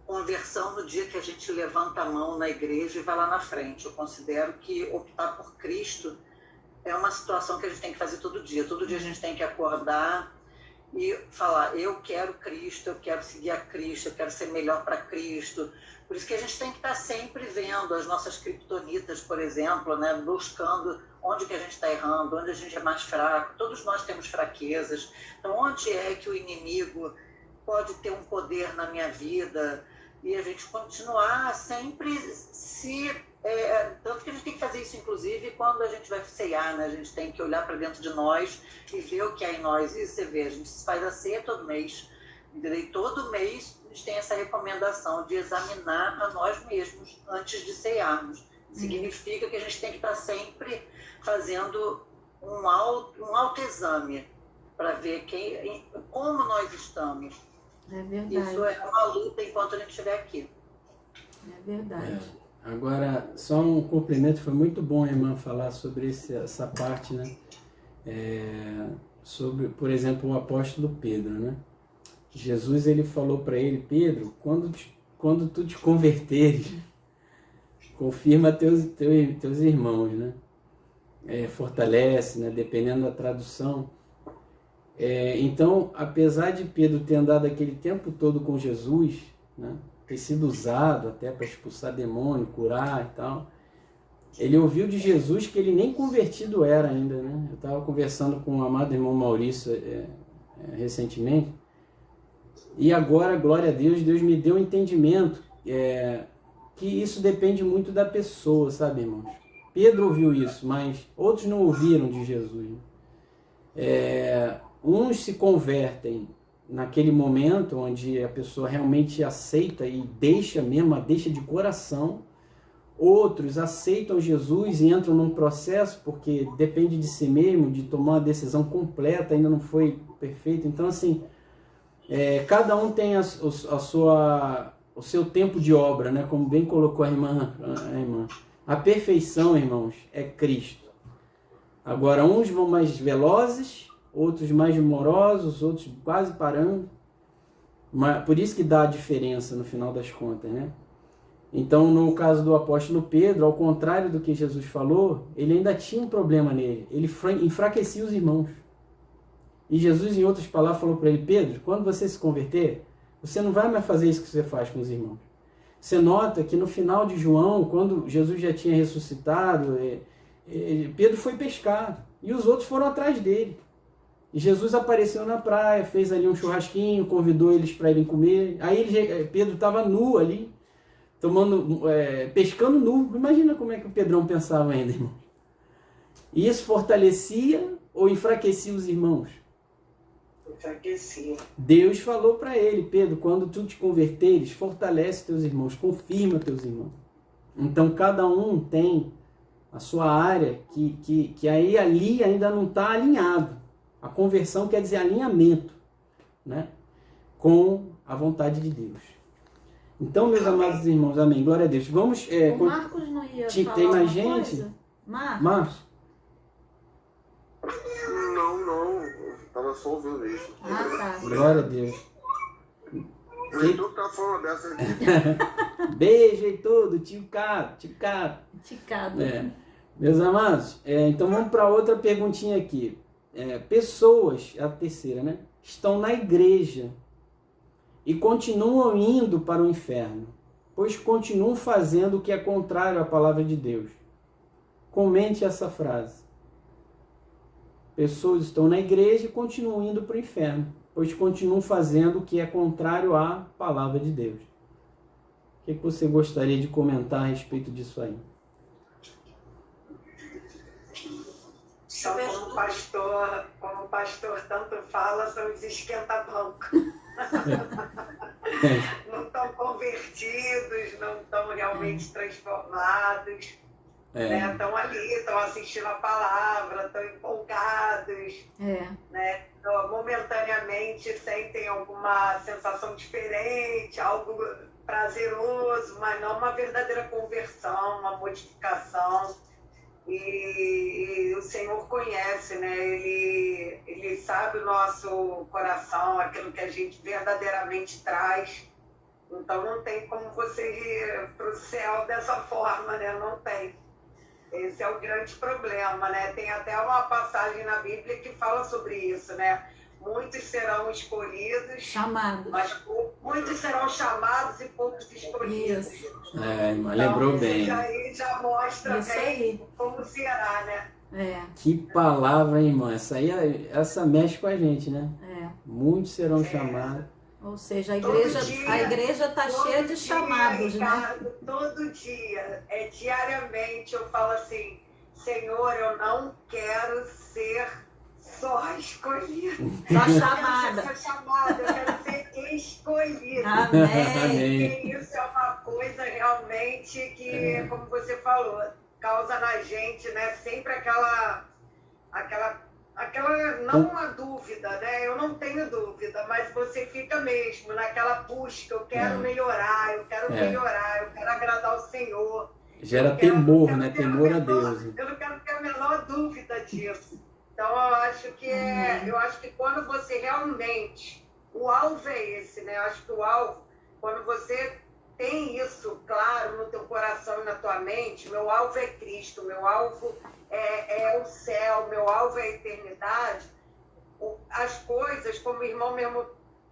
conversão no dia que a gente levanta a mão na igreja e vai lá na frente. Eu considero que optar por Cristo é uma situação que a gente tem que fazer todo dia. Todo dia a gente tem que acordar e falar, eu quero Cristo, eu quero seguir a Cristo, eu quero ser melhor para Cristo. Por isso que a gente tem que estar sempre vendo as nossas criptonitas, por exemplo, né? Buscando onde que a gente está errando, onde a gente é mais fraco. Todos nós temos fraquezas. Então, onde é que o inimigo pode ter um poder na minha vida? E a gente continuar sempre tanto que a gente tem que fazer isso, inclusive, quando a gente vai ceiar, né? A gente tem que olhar para dentro de nós e ver o que há em nós. E você vê, a gente faz a ceia todo mês. E todo mês a gente tem essa recomendação de examinar a nós mesmos antes de cearmos. Significa que a gente tem que estar sempre fazendo um autoexame para ver como nós estamos. É verdade. Isso é uma luta enquanto a gente estiver aqui. É verdade. Agora, só um complemento, foi muito bom a irmã falar sobre essa parte, né? Sobre, por exemplo, o apóstolo Pedro, né? Jesus, ele falou para ele, Pedro, quando tu te converteres, confirma teus irmãos, né? Fortalece, né? Dependendo da tradução. Então, apesar de Pedro ter andado aquele tempo todo com Jesus, né? Ter sido usado até para expulsar demônio, curar e tal, ele ouviu de Jesus que ele nem convertido era ainda, né? Eu estava conversando com o amado irmão Maurício recentemente, e agora, glória a Deus, Deus me deu um entendimento que isso depende muito da pessoa, sabe, irmãos? Pedro ouviu isso, mas outros não ouviram de Jesus. Uns se convertem naquele momento onde a pessoa realmente aceita e deixa de coração. Outros aceitam Jesus e entram num processo porque depende de si mesmo, de tomar uma decisão completa, ainda não foi perfeito. Então, assim, cada um tem o seu tempo de obra, né? Como bem colocou a irmã. A perfeição, irmãos, é Cristo. Agora, uns vão mais velozes, outros mais morosos, outros quase parando. Mas, por isso que dá a diferença no final das contas, né? Então, no caso do apóstolo Pedro, ao contrário do que Jesus falou, ele ainda tinha um problema nele. Ele enfraquecia os irmãos. E Jesus, em outras palavras, falou para ele, Pedro, quando você se converter, você não vai mais fazer isso que você faz com os irmãos. Você nota que no final de João, quando Jesus já tinha ressuscitado, Pedro foi pescar e os outros foram atrás dele. E Jesus apareceu na praia, fez ali um churrasquinho, convidou eles para irem comer. Aí Pedro estava nu ali, pescando nu. Imagina como é que o Pedrão pensava ainda, irmão. E isso fortalecia ou enfraquecia os irmãos? Enfraquecia. Deus falou para ele, Pedro, quando tu te converteres, fortalece teus irmãos, confirma teus irmãos. Então cada um tem a sua área que aí ali ainda não está alinhado. A conversão quer dizer alinhamento, né? Com a vontade de Deus. Então, meus amados irmãos, amém. Glória a Deus. Vamos. O Marcos não ia falar tem mais uma gente? coisa? Marcos? Não. Tava só ouvindo isso. Tá. Glória a Deus. O Heitor tá falando dessa aqui. Beijo e tudo, tio Cado. Ticado. Meus amados, então vamos para outra perguntinha aqui. Pessoas, a terceira, né? Estão na igreja e continuam indo para o inferno, pois continuam fazendo o que é contrário à palavra de Deus. Comente essa frase. Pessoas estão na igreja e continuam indo para o inferno, pois continuam fazendo o que é contrário à palavra de Deus. O que você gostaria de comentar a respeito disso aí? Só como o pastor tanto fala, são os esquenta-banco. Não estão convertidos, não estão realmente transformados. Né? Estão ali, estão assistindo a palavra, estão empolgados, né? Então, momentaneamente sentem alguma sensação diferente, algo prazeroso, mas não uma verdadeira conversão, uma modificação. E o Senhor conhece, né? Ele sabe o nosso coração, aquilo que a gente verdadeiramente traz. Então não tem como você ir para o céu dessa forma, né? Não tem. Esse é o grande problema, né? Tem até uma passagem na Bíblia que fala sobre isso, né? Muitos serão escolhidos, Chamados. mas muitos serão chamados e poucos escolhidos. Isso. Mas lembrou bem. Isso aí já mostra Isso bem aí. como será, né? Que palavra, hein, irmã? Essa mexe com a gente, né? Muitos serão chamados. Ou seja, a Todo igreja dia, está cheia de dia, chamados, né? Ricardo, todo dia, diariamente eu falo assim, Senhor, eu não quero ser só escolhida. Só Eu chamada. quero ser chamada, eu quero ser escolhida. Amém. E isso é uma coisa realmente que, como você falou, causa na gente, né, sempre aquela não uma dúvida, né? Eu não tenho dúvida, mas você fica mesmo naquela busca, eu quero melhorar, eu quero agradar o Senhor. Gera temor, né? Temor a Deus. Eu não quero ter a menor dúvida disso. Então eu acho que quando você realmente, o alvo é esse, né? Eu acho que o alvo, quando você tem isso claro no teu coração e na tua mente, meu alvo é Cristo, meu alvo é o céu, meu alvo é a eternidade, as coisas, como o irmão mesmo,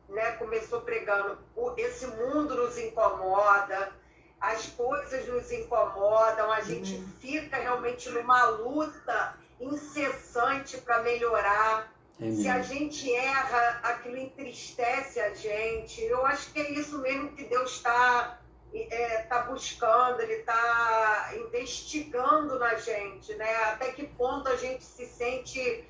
né, começou pregando, esse mundo nos incomoda, as coisas nos incomodam, a gente fica realmente numa luta incessante para melhorar. Se a gente erra, aquilo entristece a gente. Eu acho que é isso mesmo que Deus está buscando, Ele está investigando na gente, né? Até que ponto a gente se sente...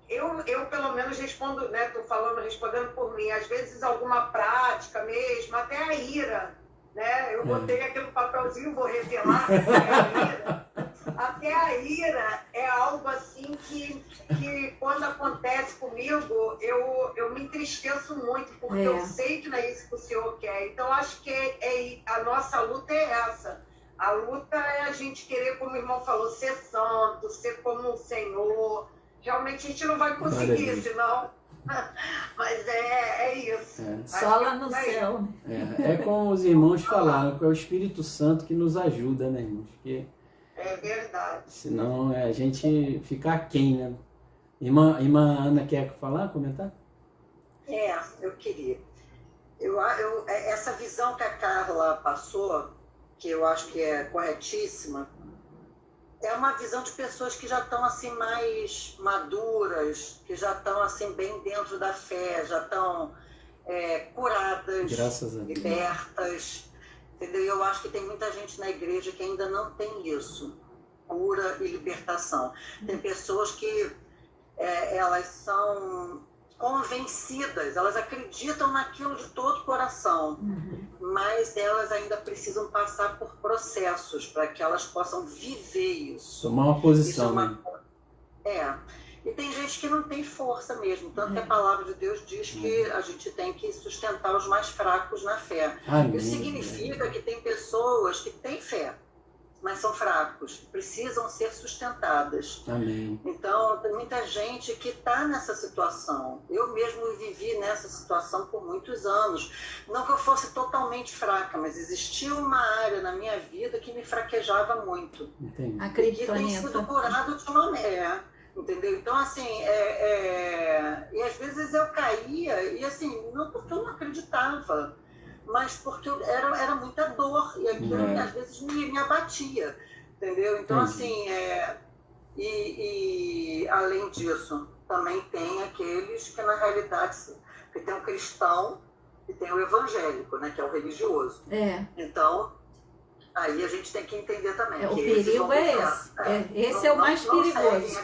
Eu pelo menos respondo, né? Estou respondendo por mim. Às vezes alguma prática mesmo, até a ira, né? Eu botei aquele papelzinho, vou revelar, até a ira é algo assim que quando acontece comigo, eu me entristeço muito, porque eu sei que não é isso que o Senhor quer. Então, acho que a nossa luta é essa. A luta é a gente querer, como o irmão falou, ser santo, ser como o Senhor. Realmente a gente não vai conseguir, senão... Mas é isso. Só lá no céu. É como os irmãos falaram, que é o Espírito Santo que nos ajuda, né, irmãos? Porque é verdade. Senão a gente fica aquém, né? Irmã Ana quer falar, comentar? Eu queria. Essa visão que a Carla passou, que eu acho que é corretíssima, é uma visão de pessoas que já estão assim mais maduras, que já estão assim bem dentro da fé, já estão curadas, graças a Deus, libertas, entendeu? Eu acho que tem muita gente na igreja que ainda não tem isso, cura e libertação. Tem pessoas que elas são convencidas, elas acreditam naquilo de todo o coração, mas elas ainda precisam passar por processos para que elas possam viver isso. Tomar uma posição, né? E tem gente que não tem força mesmo, tanto que a palavra de Deus diz que a gente tem que sustentar os mais fracos na fé. Isso significa que tem pessoas que têm fé, mas são fracos, precisam ser sustentadas. Amém. Então, tem muita gente que está nessa situação. Eu mesmo vivi nessa situação por muitos anos. Não que eu fosse totalmente fraca, mas existia uma área na minha vida que me fraquejava muito. Entendi. A E que tem sido curado de uma entendeu? Então, assim, e às vezes eu caía, e assim, não porque eu não acreditava, mas porque era muita dor, e aquilo às vezes me abatia, entendeu? Então, assim, e além disso, também tem aqueles que na realidade, que tem o cristão e tem o evangélico, né, que é o religioso. Então, aí a gente tem que entender também. O perigo é esse. Esse é o mais perigoso.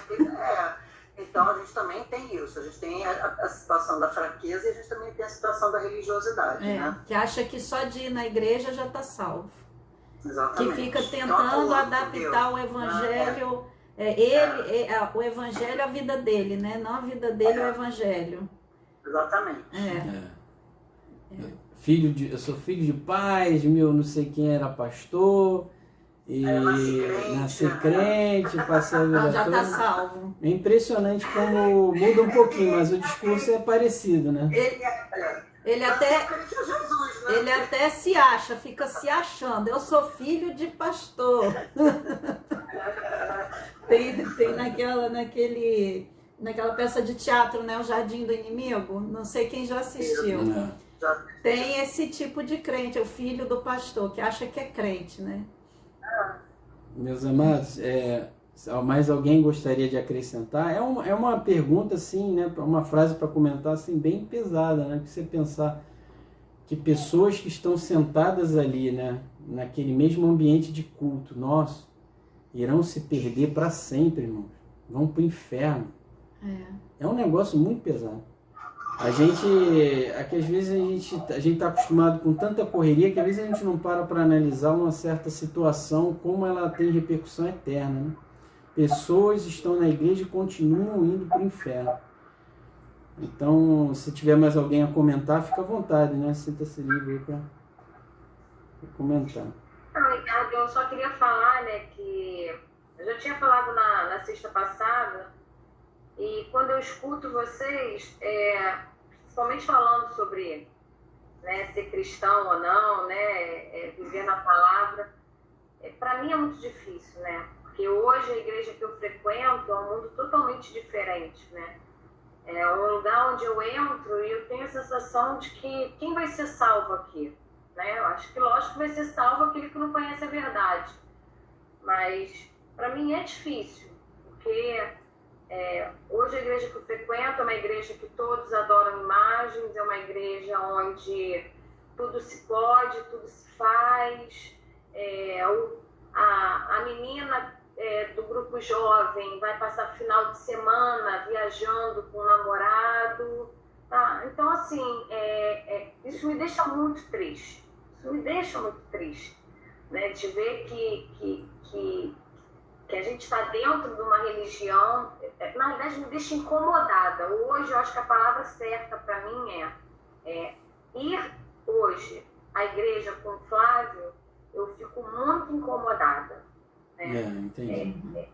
Então a gente também tem isso, a gente tem a situação da fraqueza e a gente também tem a situação da religiosidade, né? Que acha que só de ir na igreja já está salvo. Exatamente. Que fica tentando adaptar o evangelho, o evangelho à vida dele, né? Não a vida dele ao evangelho. Exatamente. Eu sou filho de pais, meu não sei quem era pastor, e nasci crente, passei a vida Então já está toda. salvo. É impressionante como muda um pouquinho, mas o discurso é parecido, né? Ele até se acha, fica se achando. Eu sou filho de pastor. Tem naquela peça de teatro, né? O Jardim do Inimigo. Não sei quem já assistiu. Tem esse tipo de crente, o filho do pastor, que acha que é crente, né? Meus amados, mais alguém gostaria de acrescentar? É uma pergunta, assim, né? Uma frase para comentar, assim, bem pesada, né? Que você pensar que pessoas que estão sentadas ali, né? Naquele mesmo ambiente de culto nosso, irão se perder para sempre, irmãos. Vão para o inferno. É um negócio muito pesado. Às vezes a gente está acostumado com tanta correria que às vezes a gente não para analisar uma certa situação, como ela tem repercussão eterna, né? Pessoas estão na igreja e continuam indo para o inferno. Então, se tiver mais alguém a comentar, fica à vontade, né? Sinta-se livre aí para comentar. Ricardo, eu só queria falar, né, que eu já tinha falado na sexta passada, e quando eu escuto vocês, principalmente falando sobre, né, ser cristão ou não, né, viver na palavra, para mim é muito difícil, né? Porque hoje a igreja que eu frequento é um mundo totalmente diferente, né? É um lugar onde eu entro e eu tenho a sensação de que quem vai ser salvo aqui? Né? Eu acho que, lógico, vai ser salvo aquele que não conhece a verdade. Mas, para mim, é difícil, porque hoje a igreja que eu frequento é uma igreja que todos adoram imagens, é uma igreja onde tudo se pode, tudo se faz. A menina do grupo jovem vai passar final de semana viajando com o namorado. Tá? Então, assim, isso me deixa muito triste. Isso me deixa muito triste, né? De ver que a gente está dentro de uma religião, na verdade me deixa incomodada. Hoje eu acho que a palavra certa para mim é ir hoje à igreja com o Flávio, eu fico muito incomodada. Né? Entendi.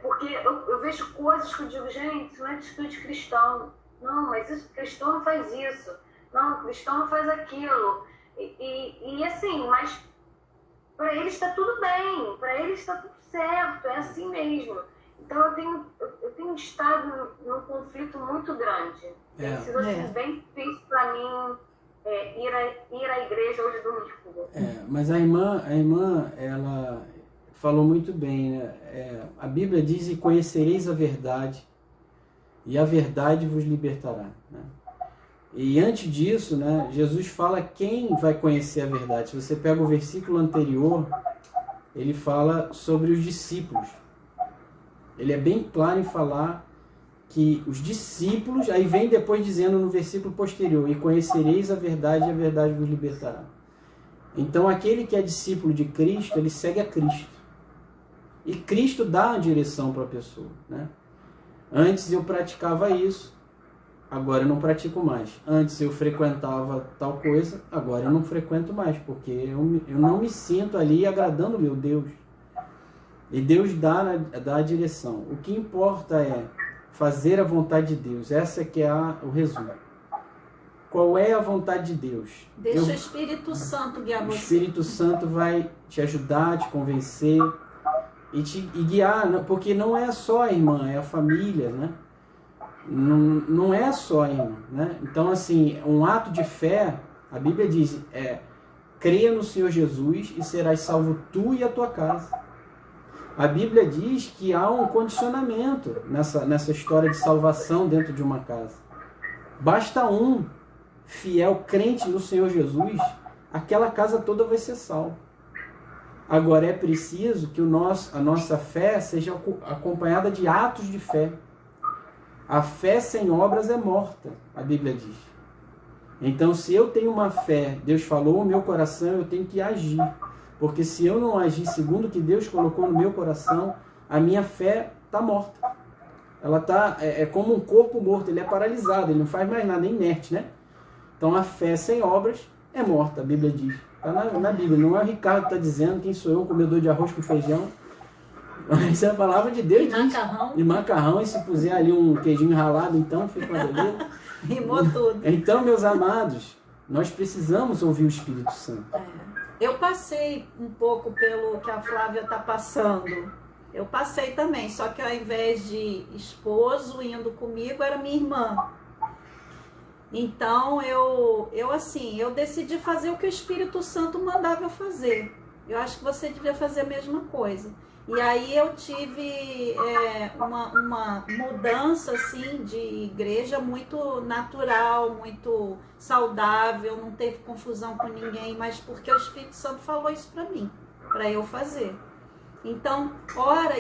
Porque eu vejo coisas que eu digo, gente, isso não é atitude cristã. Não, mas cristão não faz isso. Não, cristão não faz aquilo. E assim, mas para eles está tudo bem, para eles está tudo certo, é assim mesmo. Então eu tenho estado num conflito muito grande. Tem sido assim, bem difícil para mim ir à igreja hoje domingo. Mas a irmã, ela falou muito bem, né? A Bíblia diz: e conhecereis a verdade, e a verdade vos libertará, né? E antes disso, né, Jesus fala quem vai conhecer a verdade. Se você pega o versículo anterior, ele fala sobre os discípulos. Ele é bem claro em falar que os discípulos, aí vem depois dizendo no versículo posterior: e conhecereis a verdade e a verdade vos libertará. Então aquele que é discípulo de Cristo, ele segue a Cristo. E Cristo dá a direção para a pessoa, né? Antes eu praticava isso, agora eu não pratico mais. Antes eu frequentava tal coisa, agora eu não frequento mais, porque eu não me sinto ali agradando o meu Deus. E Deus dá a direção. O que importa é fazer a vontade de Deus. Essa que é o resumo. Qual é a vontade de Deus? Deixa o Espírito Santo guiar você. O Espírito Santo vai te ajudar, te convencer e guiar, porque não é só a irmã, é a família, né? Não é só a irmã, né? Então, assim, um ato de fé, a Bíblia diz, creia no Senhor Jesus e serás salvo tu e a tua casa. A Bíblia diz que há um condicionamento nessa história de salvação dentro de uma casa. Basta um fiel crente no Senhor Jesus, aquela casa toda vai ser salva. Agora é preciso que a nossa fé seja acompanhada de atos de fé. A fé sem obras é morta, a Bíblia diz. Então, se eu tenho uma fé, Deus falou no meu coração, eu tenho que agir. Porque se eu não agir segundo o que Deus colocou no meu coração, a minha fé está morta. Ela está é como um corpo morto, ele é paralisado, ele não faz mais nada, é inerte, né? Então, a fé sem obras é morta, a Bíblia diz. Está na Bíblia, não é o Ricardo que está dizendo, quem sou eu, comedor de arroz com feijão. Mas é a palavra de Deus. E macarrão. E macarrão, e se puser ali um queijinho ralado, então fica uma beleza. Rimou tudo. Então, meus amados, nós precisamos ouvir o Espírito Santo. Eu passei um pouco pelo que a Flávia está passando. Eu passei também, só que ao invés de esposo indo comigo, era minha irmã. Então, eu decidi fazer o que o Espírito Santo mandava eu fazer. Eu acho que você devia fazer a mesma coisa. E aí eu tive uma mudança assim, de igreja muito natural, muito saudável, não teve confusão com ninguém, mas porque o Espírito Santo falou isso para mim, para eu fazer. Então, ora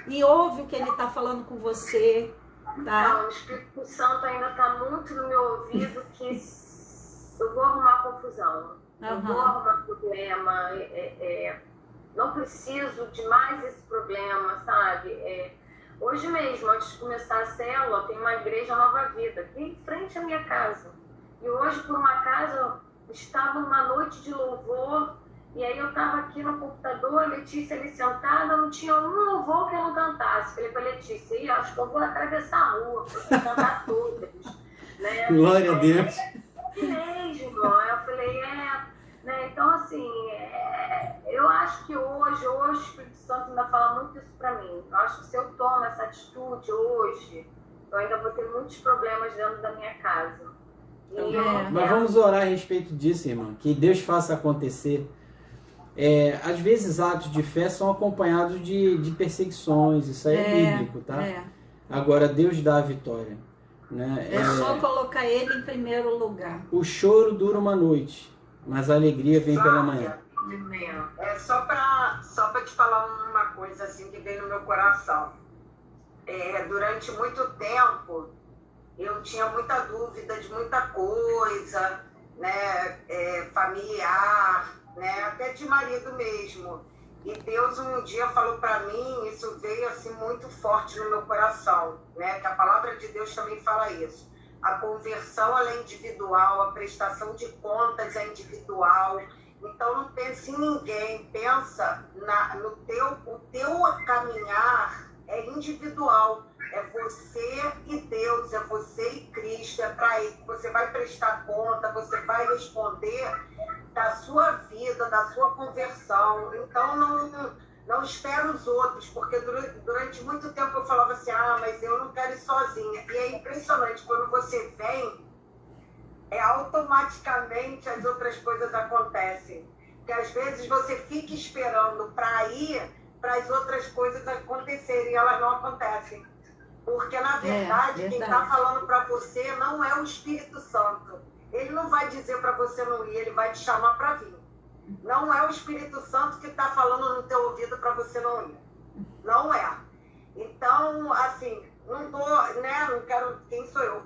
e ouve o que ele está falando com você. Tá? Não, o Espírito Santo ainda está muito no meu ouvido que eu vou arrumar confusão, eu vou arrumar problema, não preciso de mais esse problema, sabe? Hoje mesmo, antes de começar a célula, tem uma igreja Nova Vida aqui em frente à minha casa. E hoje, por um acaso, estava numa noite de louvor, e aí eu estava aqui no computador, Letícia ali sentada, não tinha um louvor que eu não cantasse. Falei para Letícia, acho que eu vou atravessar a rua para cantar todas. Né? Glória a Deus. Mesmo, eu falei, né? Então assim, eu acho que hoje o Espírito Santo ainda fala muito isso para mim. Eu acho que se eu tomo essa atitude hoje, eu ainda vou ter muitos problemas dentro da minha casa. Mas vamos orar a respeito disso, irmão, que Deus faça acontecer. Às vezes atos de fé são acompanhados de perseguições, isso aí é bíblico, tá? Agora Deus dá a vitória, né? É só colocar ele em primeiro lugar. O choro dura uma noite, mas a alegria vem pela manhã. Só para te falar uma coisa assim que veio no meu coração. Durante muito tempo eu tinha muita dúvida de muita coisa, né? Familiar, né? Até de marido mesmo. E Deus um dia falou para mim, isso veio assim muito forte no meu coração, né? Que a palavra de Deus também fala isso. A conversão ela é individual, a prestação de contas é individual. Então não pense em ninguém, pensa o teu caminhar é individual. É você e Deus, é você e Cristo, é para Ele que você vai prestar conta, você vai responder da sua vida, da sua conversão. Então não espera os outros, porque durante muito tempo eu falava assim, mas eu não quero ir sozinha. E é impressionante, quando você vem, automaticamente as outras coisas acontecem. Porque às vezes você fica esperando para ir, para as outras coisas acontecerem, e elas não acontecem. Porque, na verdade, quem está falando para você não é o Espírito Santo. Ele não vai dizer para você não ir, ele vai te chamar para vir. Não é o Espírito Santo que está falando no teu ouvido para você não ir. Não é. Então, assim, não quero, quem sou eu?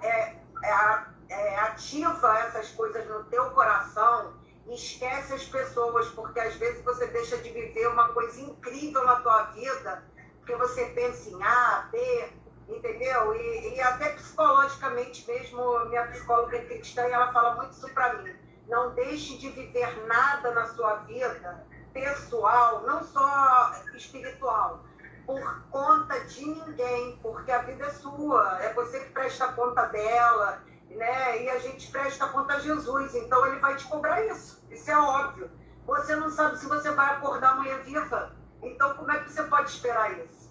Ativa essas coisas no teu coração e esquece as pessoas, porque às vezes você deixa de viver uma coisa incrível na tua vida, porque você pensa em A, B, entendeu? E até psicologicamente mesmo, minha psicóloga é cristã e ela fala muito isso para mim. Não deixe de viver nada na sua vida pessoal, não só espiritual, por conta de ninguém, porque a vida é sua, é você que presta conta dela, né? E a gente presta conta a Jesus, então ele vai te cobrar isso é óbvio. Você não sabe se você vai acordar amanhã viva, então como é que você pode esperar isso?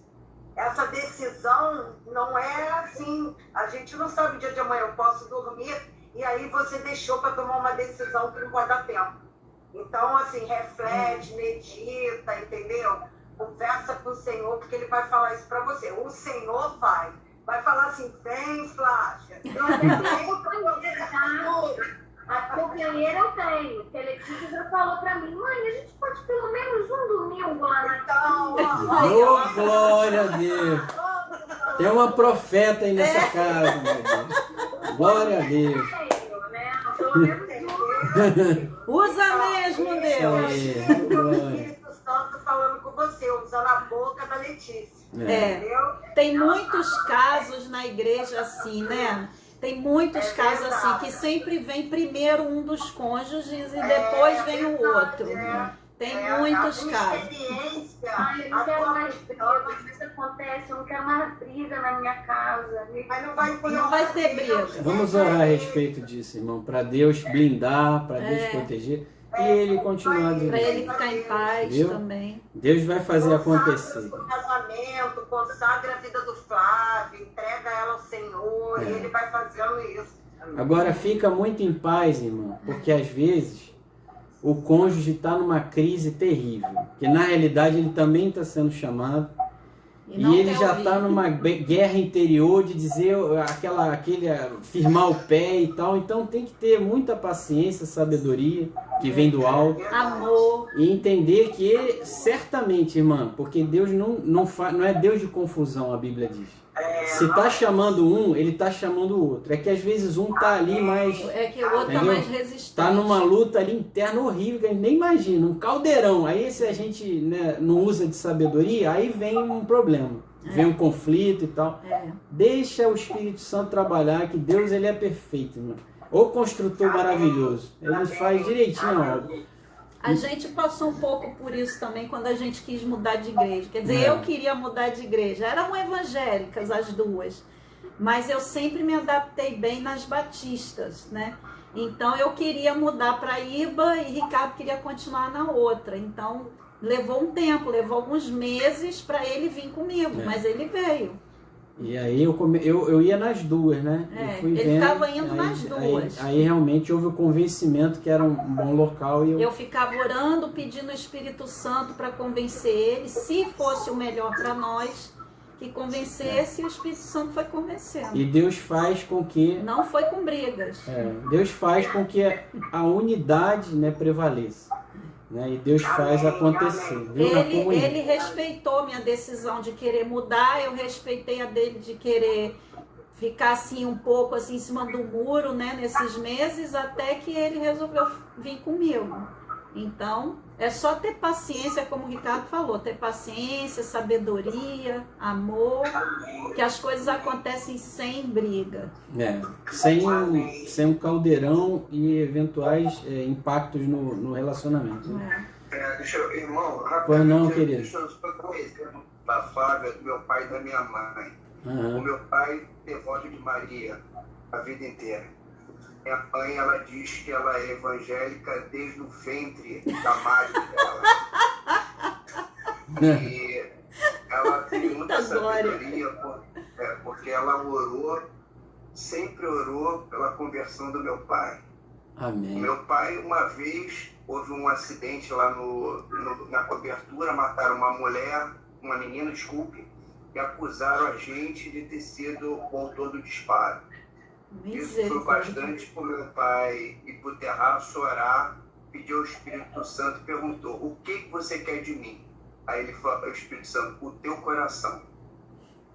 Essa decisão não é assim, a gente não sabe o dia de amanhã, eu posso dormir e aí você deixou para tomar uma decisão que não vai dar tempo. Então, assim, reflete, medita, entendeu? Conversa com o Senhor, porque ele vai falar isso para você. O Senhor vai falar assim, vem, Flávia. A companheira eu tenho, que a Letícia já falou para mim, mãe, a gente pode pode pelo menos um domingo lá na Então, Oh, glória a Deus. Tem uma profeta aí nessa casa, meu Deus. Glória a Deus. né? Pelo menos um. Usa mesmo, Isso Deus. aí, o glória. Espírito Santo falando com você, usando a boca da Letícia. É. Entendeu? Tem muitos casos na igreja assim, né? Tem muitos casos assim, que sempre vem primeiro um dos cônjuges e depois vem o outro. Tem muitos casos. Ai, eu não quero mais briga, às vezes acontece, eu não quero mais briga na minha casa. Mas Não vai ter briga. Vamos orar a respeito disso, irmão, para Deus blindar, para Deus proteger e Ele continuar Para dizendo. ele ficar em paz Viu? também. Deus vai fazer acontecer. O casamento, consagra a vida do Flávio, entrega ela ao Senhor, e ele vai fazendo isso. Agora fica muito em paz, irmão, porque às vezes o cônjuge está numa crise terrível, que na realidade ele também está sendo chamado não e ele quer já ouvir. está numa guerra interior de dizer aquele firmar o pé e tal. Então tem que ter muita paciência, sabedoria que vem do alto. Amor. E entender que ele, certamente, irmã, porque Deus não é Deus de confusão, a Bíblia diz. Se está chamando um, ele está chamando o outro. É que às vezes um está ali mais... É que o outro Entendeu? é mais resistente. Está numa luta ali interna horrível, que a gente nem imagina, um caldeirão. Aí se a gente, né, não usa de sabedoria, aí vem um problema. Vem um conflito e tal. Deixa o Espírito Santo trabalhar, que Deus ele é perfeito, irmão. O construtor maravilhoso. Ele faz direitinho a obra. A gente passou um pouco por isso também quando a gente quis mudar de igreja. Quer dizer, eu queria mudar de igreja. Eram evangélicas as duas. Mas eu sempre me adaptei bem nas batistas, né? Então eu queria mudar para Iba e Ricardo queria continuar na outra. Então levou um tempo, levou alguns meses para ele vir comigo. Mas ele veio. E aí eu ia nas duas, né? Eu fui ele vendo, ficava indo nas duas. Aí realmente houve o convencimento que era um bom local e eu ficava orando, pedindo o Espírito Santo para convencer ele, se fosse o melhor para nós, que convencesse, e o Espírito Santo foi convencendo. E Deus faz com que... Não foi com brigas. Deus faz com que a unidade, né, prevaleça. Né? E Deus faz acontecer. Viu? Ele respeitou minha decisão de querer mudar, eu respeitei a dele de querer ficar assim um pouco assim em cima do muro, né, nesses meses, até que ele resolveu vir comigo. Então, é só ter paciência, como o Ricardo falou, ter paciência, sabedoria, amor, que as coisas acontecem sem briga. Sem um caldeirão e eventuais impactos no relacionamento. Irmão, Pois não, querido. Deixa eu só dar um exemplo da Flávia, do meu pai e da minha mãe. O meu pai, devoto de Maria a vida inteira. Minha mãe, ela diz que ela é evangélica desde o ventre da madre dela. E ela tem muita sabedoria, porque ela sempre orou pela conversão do meu pai. Amém. Meu pai, uma vez, houve um acidente lá na cobertura, mataram uma mulher, uma menina, desculpe, e acusaram a gente de ter sido o autor do disparo. Isso foi bastante para o meu pai ir para o terraço orar, pediu ao Espírito Santo e perguntou: o que você quer de mim? Aí ele falou: o Espírito Santo, o teu coração.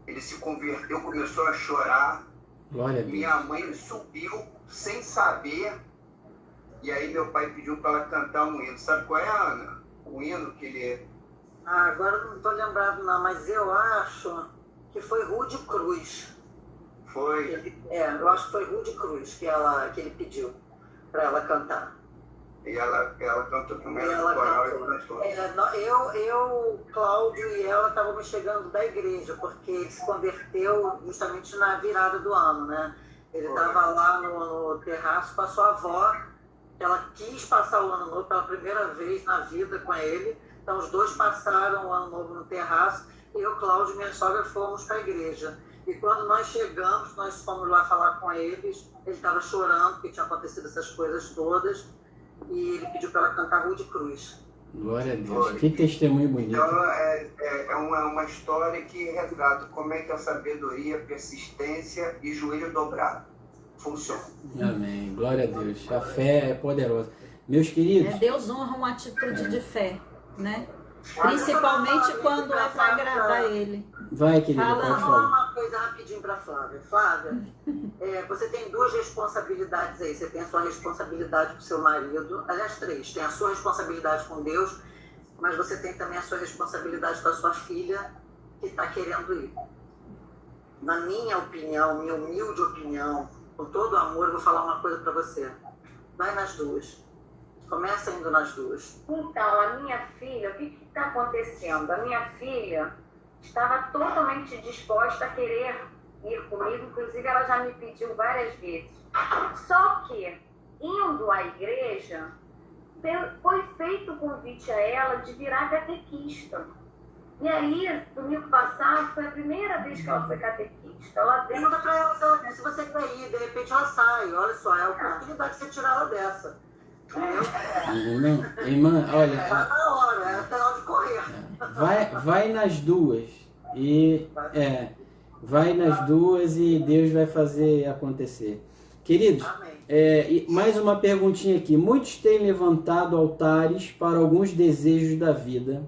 Ele se converteu, começou a chorar. Glória a Deus. Minha mãe subiu sem saber. E aí meu pai pediu para ela cantar um hino. Sabe qual é, Ana? O hino que ele... Agora não estou lembrado não, mas eu acho que foi Rude Cruz. Foi? Eu acho que foi Rude Cruz que ele pediu para ela cantar. E ela cantou primeiro no Ela coral cantou. e cantou. Eu, Cláudio e ela estávamos chegando da igreja, porque ele se converteu justamente na virada do ano, né? Ele estava lá no terraço com a sua avó, ela quis passar o ano novo pela primeira vez na vida com ele, então os dois passaram o ano novo no terraço, e eu, Cláudio e minha sogra fomos para a igreja. E quando nós chegamos, nós fomos lá falar com eles, ele estava chorando, porque tinha acontecido essas coisas todas, e ele pediu para ela cantar Rude Cruz. Glória a Deus. Que testemunho bonito. Então, é uma história que retrata como é que a sabedoria, persistência e joelho dobrado funcionam. Amém. Glória a Deus. A fé é poderosa. Meus queridos, Deus honra uma atitude de fé. né? Principalmente quando é para agradar ele. Vai, querida, Fala. pode Vou falar falar. uma coisa rapidinho para Flávia. Flávia, você tem duas responsabilidades aí. Você tem a sua responsabilidade com o seu marido, aliás, três. Tem a sua responsabilidade com Deus, mas você tem também a sua responsabilidade com a sua filha que está querendo ir. Na minha opinião, minha humilde opinião, com todo amor, eu vou falar uma coisa para você. Vai nas duas. Começa indo nas duas. Então, a minha filha, o que está acontecendo? A minha filha estava totalmente disposta a querer ir comigo, inclusive ela já me pediu várias vezes. Só que, indo à igreja, foi feito o convite a ela de virar catequista. E aí, domingo passado, foi a primeira vez que ela foi catequista. Ela veio... Pergunta para ela se você quer ir, de repente ela sai. Olha só, é a oportunidade de você tirar ela dessa. Irmã, olha, Tá na hora, é hora de correr. vai nas duas. Vai nas duas e Deus vai fazer acontecer. Queridos, Amém. e mais uma perguntinha aqui. Muitos têm levantado altares para alguns desejos da vida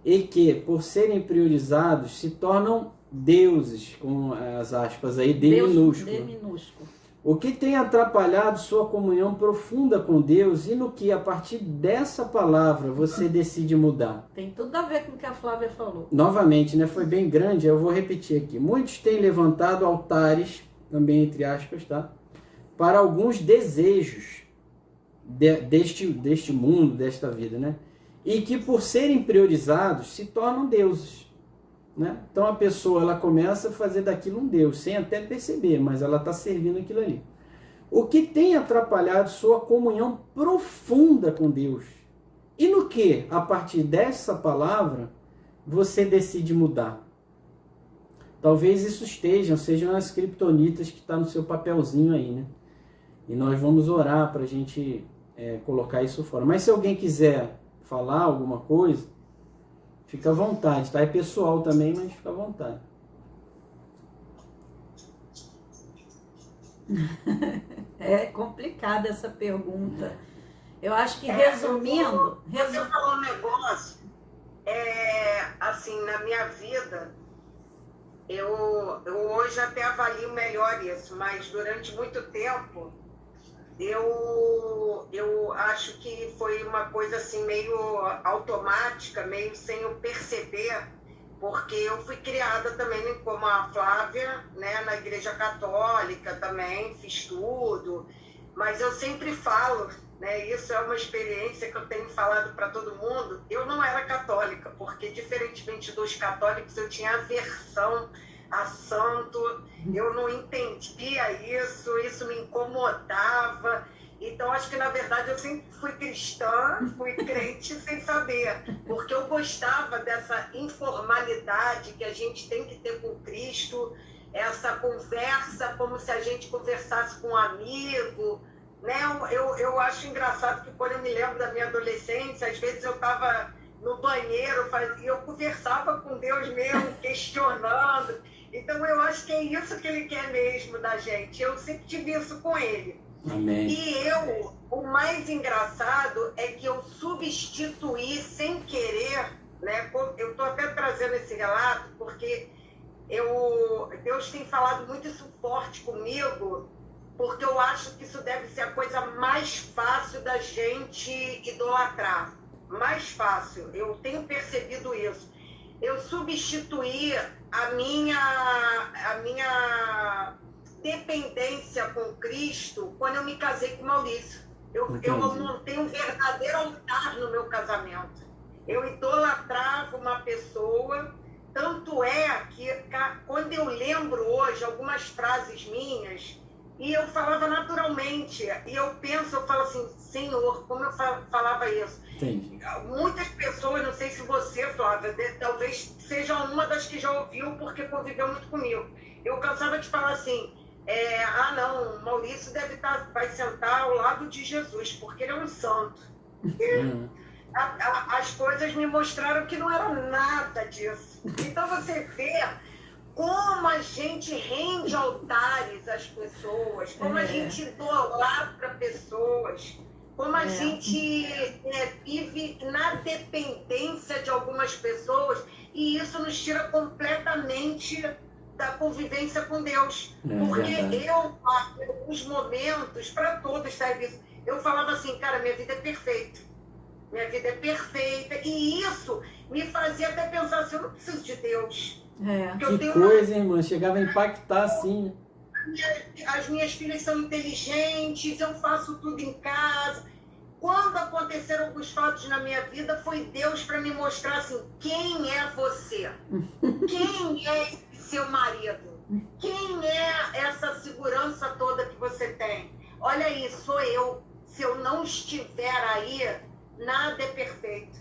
e que, por serem priorizados, se tornam deuses, com as aspas aí, D minúsculo. D minúsculo. O que tem atrapalhado sua comunhão profunda com Deus e no que, a partir dessa palavra, você decide mudar? Tem tudo a ver com o que a Flávia falou. Novamente, né? Foi bem grande, eu vou repetir aqui. Muitos têm levantado altares, também entre aspas, tá? Para alguns desejos deste mundo, desta vida, né? E que, por serem priorizados, se tornam deuses. Né? Então a pessoa ela começa a fazer daquilo um Deus, sem até perceber, mas ela está servindo aquilo ali. O que tem atrapalhado sua comunhão profunda com Deus? E no que, a partir dessa palavra, você decide mudar? Talvez isso sejam as criptonitas que estão no seu papelzinho aí, né? E nós vamos orar para a gente colocar isso fora. Mas se alguém quiser falar alguma coisa, fica à vontade, tá? É pessoal também, mas fica à vontade. É complicada essa pergunta. Eu acho que resumindo... Você falou um negócio, assim, na minha vida, eu hoje até avalio melhor isso, mas durante muito tempo, eu acho que foi uma coisa assim meio automática, meio sem eu perceber, porque eu fui criada também como a Flávia, né, na Igreja Católica também, fiz tudo, mas eu sempre falo, né, isso é uma experiência que eu tenho falado para todo mundo, eu não era católica, porque diferentemente dos católicos eu tinha aversão a santo, eu não entendia isso me incomodava. Então, acho que, na verdade, eu sempre fui cristã, fui crente sem saber, porque eu gostava dessa informalidade que a gente tem que ter com Cristo, essa conversa como se a gente conversasse com um amigo, né? Eu acho engraçado que, quando eu me lembro da minha adolescência, às vezes eu estava no banheiro e eu conversava com Deus mesmo, questionando. Então, eu acho que é isso que ele quer mesmo da gente. Eu sempre tive isso com ele. Amém. E o mais engraçado é que eu substituí sem querer, né? Eu estou até trazendo esse relato porque Deus tem falado muito isso forte comigo, porque eu acho que isso deve ser a coisa mais fácil da gente idolatrar. Mais fácil. Eu tenho percebido isso. Eu substituí a minha dependência com Cristo quando eu me casei com Maurício. Eu montei um verdadeiro altar no meu casamento. Eu idolatrava uma pessoa, tanto é que quando eu lembro hoje algumas frases minhas, e eu falava naturalmente, e eu falo assim, Senhor, como eu falava isso? Entendi. Muitas pessoas, não sei se você, Flávia, talvez seja uma das que já ouviu porque conviveu muito comigo. Eu cansava de falar assim, não, Maurício vai sentar ao lado de Jesus, porque ele é um santo. As coisas me mostraram que não era nada disso. Então você vê como a gente rende altares às pessoas, como a gente idolatra pessoas, como a gente vive na dependência de algumas pessoas, e isso nos tira completamente da convivência com Deus. Porque eu, em alguns momentos, para todos, sabe, eu falava assim, cara, minha vida é perfeita. Minha vida é perfeita. E isso me fazia até pensar assim, eu não preciso de Deus. Que coisa, hein, irmã? Chegava a impactar assim. As minhas filhas são inteligentes, eu faço tudo em casa. Quando aconteceram alguns fatos na minha vida, foi Deus para me mostrar assim, quem é você? Quem é seu marido? Quem é essa segurança toda que você tem? Olha aí, sou eu. Se eu não estiver aí, nada é perfeito.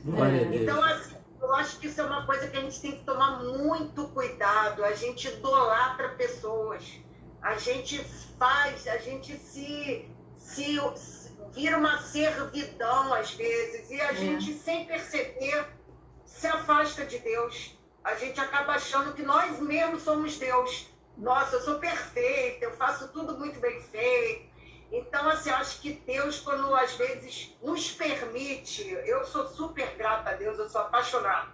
Então, assim, eu acho que isso é uma coisa que a gente tem que tomar muito cuidado. A gente idolatra pessoas. A gente se vira uma servidão às vezes. E a gente, sem perceber, se afasta de Deus. A gente acaba achando que nós mesmos somos Deus. Nossa, eu sou perfeita, eu faço tudo muito bem feito. Então, assim, acho que Deus, quando às vezes nos permite, eu sou super grata a Deus, eu sou apaixonada.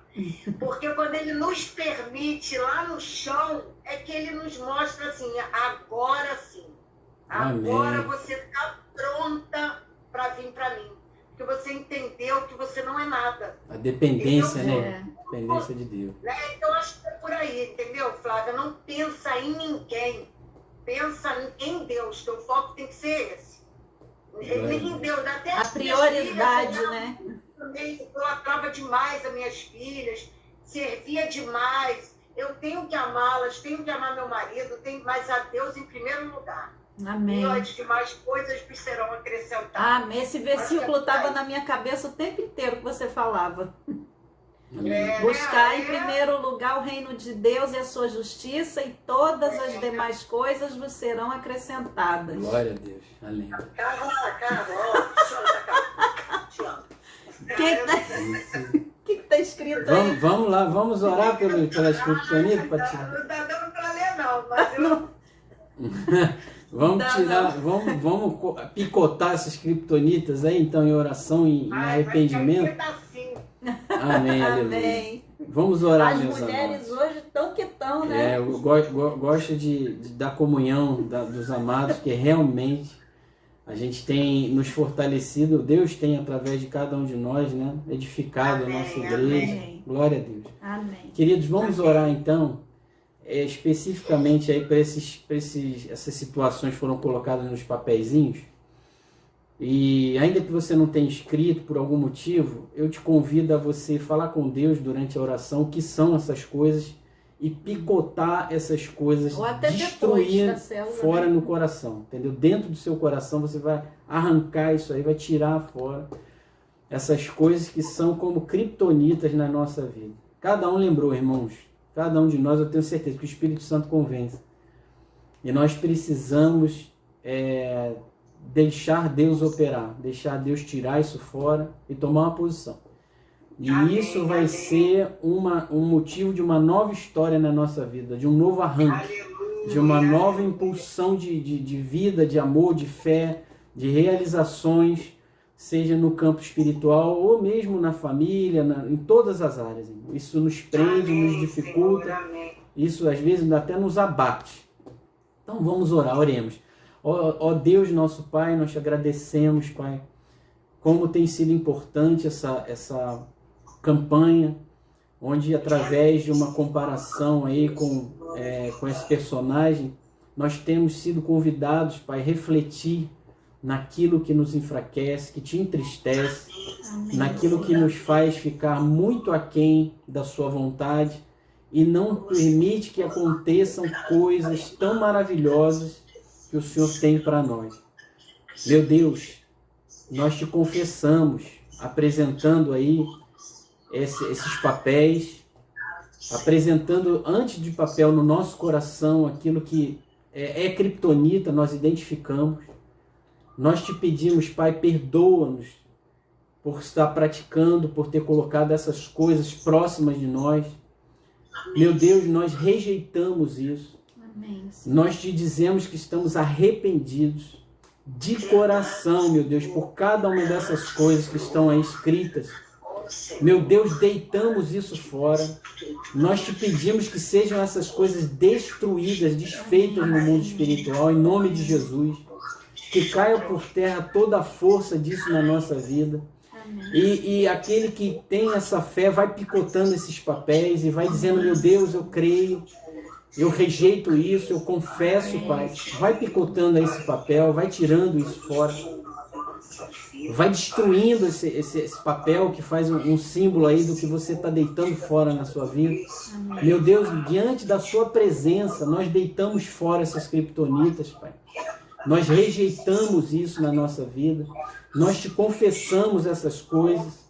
Porque quando Ele nos permite lá no chão, é que Ele nos mostra assim, agora sim. Agora você está pronta para vir para mim. Porque você entendeu que você não é nada. A dependência, né? Dependência de Deus. Então, acho que é por aí, entendeu, Flávia? Não pensa em ninguém. Pensa em Deus, teu foco tem que ser esse. Em Deus, até a prioridade, filhas, né? Eu idolatrava demais as minhas filhas, servia demais. Eu tenho que amá-las, tenho que amar meu marido, mas a Deus em primeiro lugar. Amém. E as demais coisas me serão acrescentadas. Amém. Esse versículo estava na minha cabeça o tempo inteiro que você falava. Buscar em primeiro lugar o reino de Deus e a sua justiça, e todas as demais coisas vos serão acrescentadas. Glória a Deus. Amém. O que está escrito aí? Vamos lá, vamos orar pelas criptonitas para tirar. Não está dando para ler, não, mas eu... Vamos tirar, vamos picotar essas criptonitas aí, então, em oração, em arrependimento. Amém, aleluia. Vamos orar, meus amados. As mulheres hoje estão que estão, né? Eu gosto da comunhão dos amados, porque realmente a gente tem nos fortalecido, Deus tem, através de cada um de nós, né, edificado a nossa igreja. Amém. Glória a Deus. Amém. Queridos, vamos orar então, especificamente aí para essas situações foram colocadas nos papeizinhos. E ainda que você não tenha escrito por algum motivo, eu te convido a você falar com Deus durante a oração o que são essas coisas e picotar essas coisas, ou até destruir célula, fora, né? no coração, entendeu? Dentro do seu coração você vai arrancar isso aí, vai tirar fora essas coisas que são como criptonitas na nossa vida. Cada um lembrou, irmãos, cada um de nós, eu tenho certeza que o Espírito Santo convence. E nós precisamos deixar Deus operar, deixar Deus tirar isso fora e tomar uma posição. E isso vai ser um motivo de uma nova história na nossa vida, de um novo arranque, de uma nova impulsão de vida, de amor, de fé, de realizações, seja no campo espiritual ou mesmo na família, em todas as áreas. Isso nos prende, nos dificulta, isso às vezes até nos abate. Então vamos orar, oremos. Ó Deus, nosso Pai, nós te agradecemos, Pai, como tem sido importante essa campanha, onde através de uma comparação aí com esse personagem, nós temos sido convidados, Pai, a refletir naquilo que nos enfraquece, que te entristece, Amém. Naquilo que nos faz ficar muito aquém da sua vontade e não permite que aconteçam coisas tão maravilhosas que o Senhor tem para nós. Meu Deus, nós te confessamos, apresentando aí esses papéis, apresentando antes de papel no nosso coração aquilo que é criptonita, nós identificamos. Nós te pedimos, Pai, perdoa-nos por estar praticando, por ter colocado essas coisas próximas de nós. Meu Deus, nós rejeitamos isso. Amém. Nós te dizemos que estamos arrependidos de coração, meu Deus, por cada uma dessas coisas que estão aí escritas. Meu Deus, deitamos isso fora. Nós te pedimos que sejam essas coisas destruídas, desfeitas no mundo espiritual, em nome de Jesus. Que caia por terra toda a força disso na nossa vida. E aquele que tem essa fé vai picotando esses papéis e vai dizendo, meu Deus, eu creio, eu rejeito isso, eu confesso, Pai. Vai picotando esse papel, vai tirando isso fora. Vai destruindo esse papel que faz um símbolo aí do que você está deitando fora na sua vida. Meu Deus, diante da sua presença, nós deitamos fora essas criptonitas, Pai. Nós rejeitamos isso na nossa vida. Nós te confessamos essas coisas.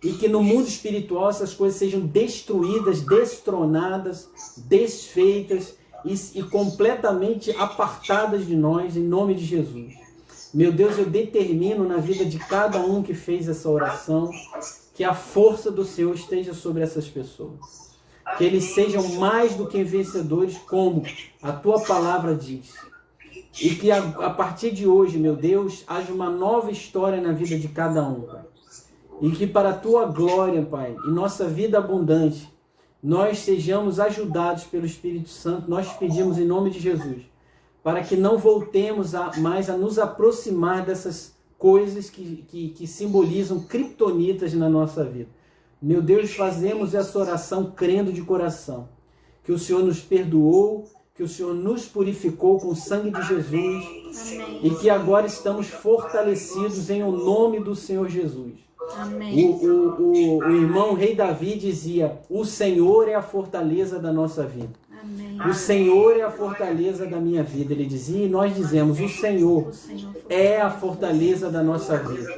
E que no mundo espiritual essas coisas sejam destruídas, destronadas, desfeitas e completamente apartadas de nós, em nome de Jesus. Meu Deus, eu determino na vida de cada um que fez essa oração que a força do Senhor esteja sobre essas pessoas. Que eles sejam mais do que vencedores, como a tua palavra diz. E que a partir de hoje, meu Deus, haja uma nova história na vida de cada um, Pai. E que para a tua glória, Pai, e nossa vida abundante, nós sejamos ajudados pelo Espírito Santo. Nós te pedimos em nome de Jesus, para que não voltemos mais a nos aproximar dessas coisas que simbolizam criptonitas na nossa vida. Meu Deus, fazemos essa oração crendo de coração, que o Senhor nos perdoou, que o Senhor nos purificou com o sangue de Jesus. Amém. E que agora estamos fortalecidos em o nome do Senhor Jesus. Amém. O irmão Rei Davi dizia, o Senhor é a fortaleza da nossa vida. Amém. O Senhor é a fortaleza da minha vida, ele dizia, e nós dizemos, o Senhor é a fortaleza da nossa vida.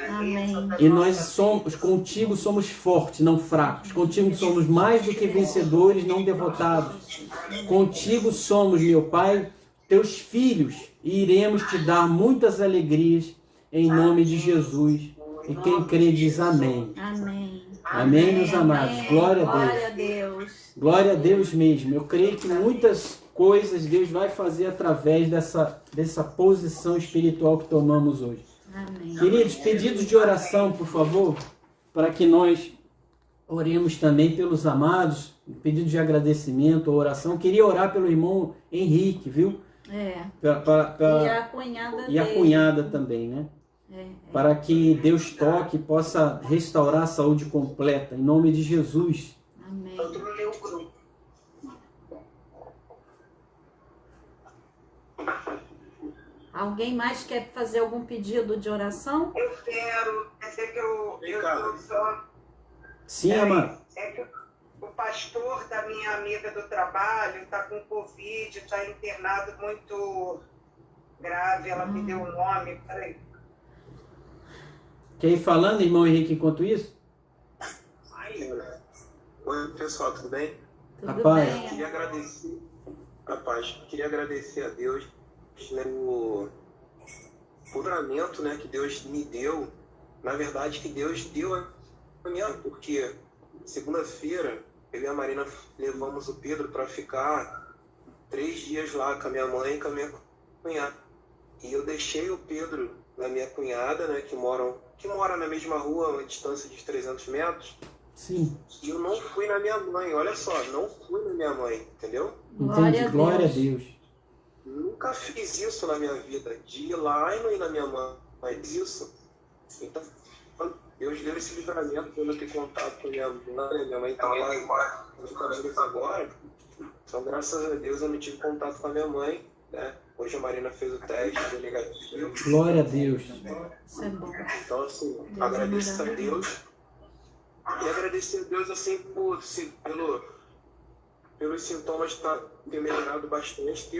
Amém. E nós contigo somos fortes, não fracos. Contigo somos mais do que vencedores, não derrotados. Contigo somos, meu Pai, teus filhos, e iremos te dar muitas alegrias em nome de Jesus. E quem crê diz amém. Amém. Amém, meus amados. Glória a Deus. Glória a Deus. Glória a Deus mesmo. Eu creio que muitas coisas Deus vai fazer através dessa posição espiritual que tomamos hoje. Amém. Queridos, pedidos de oração, por favor, para que nós oremos também pelos amados, pedido de agradecimento, oração. Queria orar pelo irmão Henrique, viu? E a cunhada dele. E a cunhada também, né? Para que Deus toque e possa restaurar a saúde completa, em nome de Jesus. Amém. Alguém mais quer fazer algum pedido de oração? Eu quero, que eu só... Sim, amado. É que o pastor da minha amiga do trabalho está com Covid, está internado muito grave, ela me deu o nome, peraí. Quer ir falando, irmão Henrique, enquanto isso? Oi, pessoal, tudo bem? Tudo bem. Queria agradecer a Deus pelo livramento, né, que Deus me deu. Na verdade, que Deus deu a minha, porque segunda-feira eu e a Marina levamos o Pedro para ficar 3 dias lá com a minha mãe e com a minha cunhada. E eu deixei o Pedro na minha cunhada, né, que mora na mesma rua, a uma distância de 300 metros. Sim. E eu não fui na minha mãe, olha só, não fui na minha mãe, entendeu? Entendi, glória a Deus. Nunca fiz isso na minha vida, de ir lá e não ir na minha mãe, mas isso. Então, Deus deu esse livramento para eu ter contato com minha mãe está lá nos caminhos agora. Então, graças a Deus, eu não tive contato com a minha mãe, né? Hoje a Marina fez o teste, deu negativo. Glória a Deus. Isso é bom. Então, assim, agradeço a Deus. E agradecer a Deus, assim, pelos sintomas ter melhorado bastante.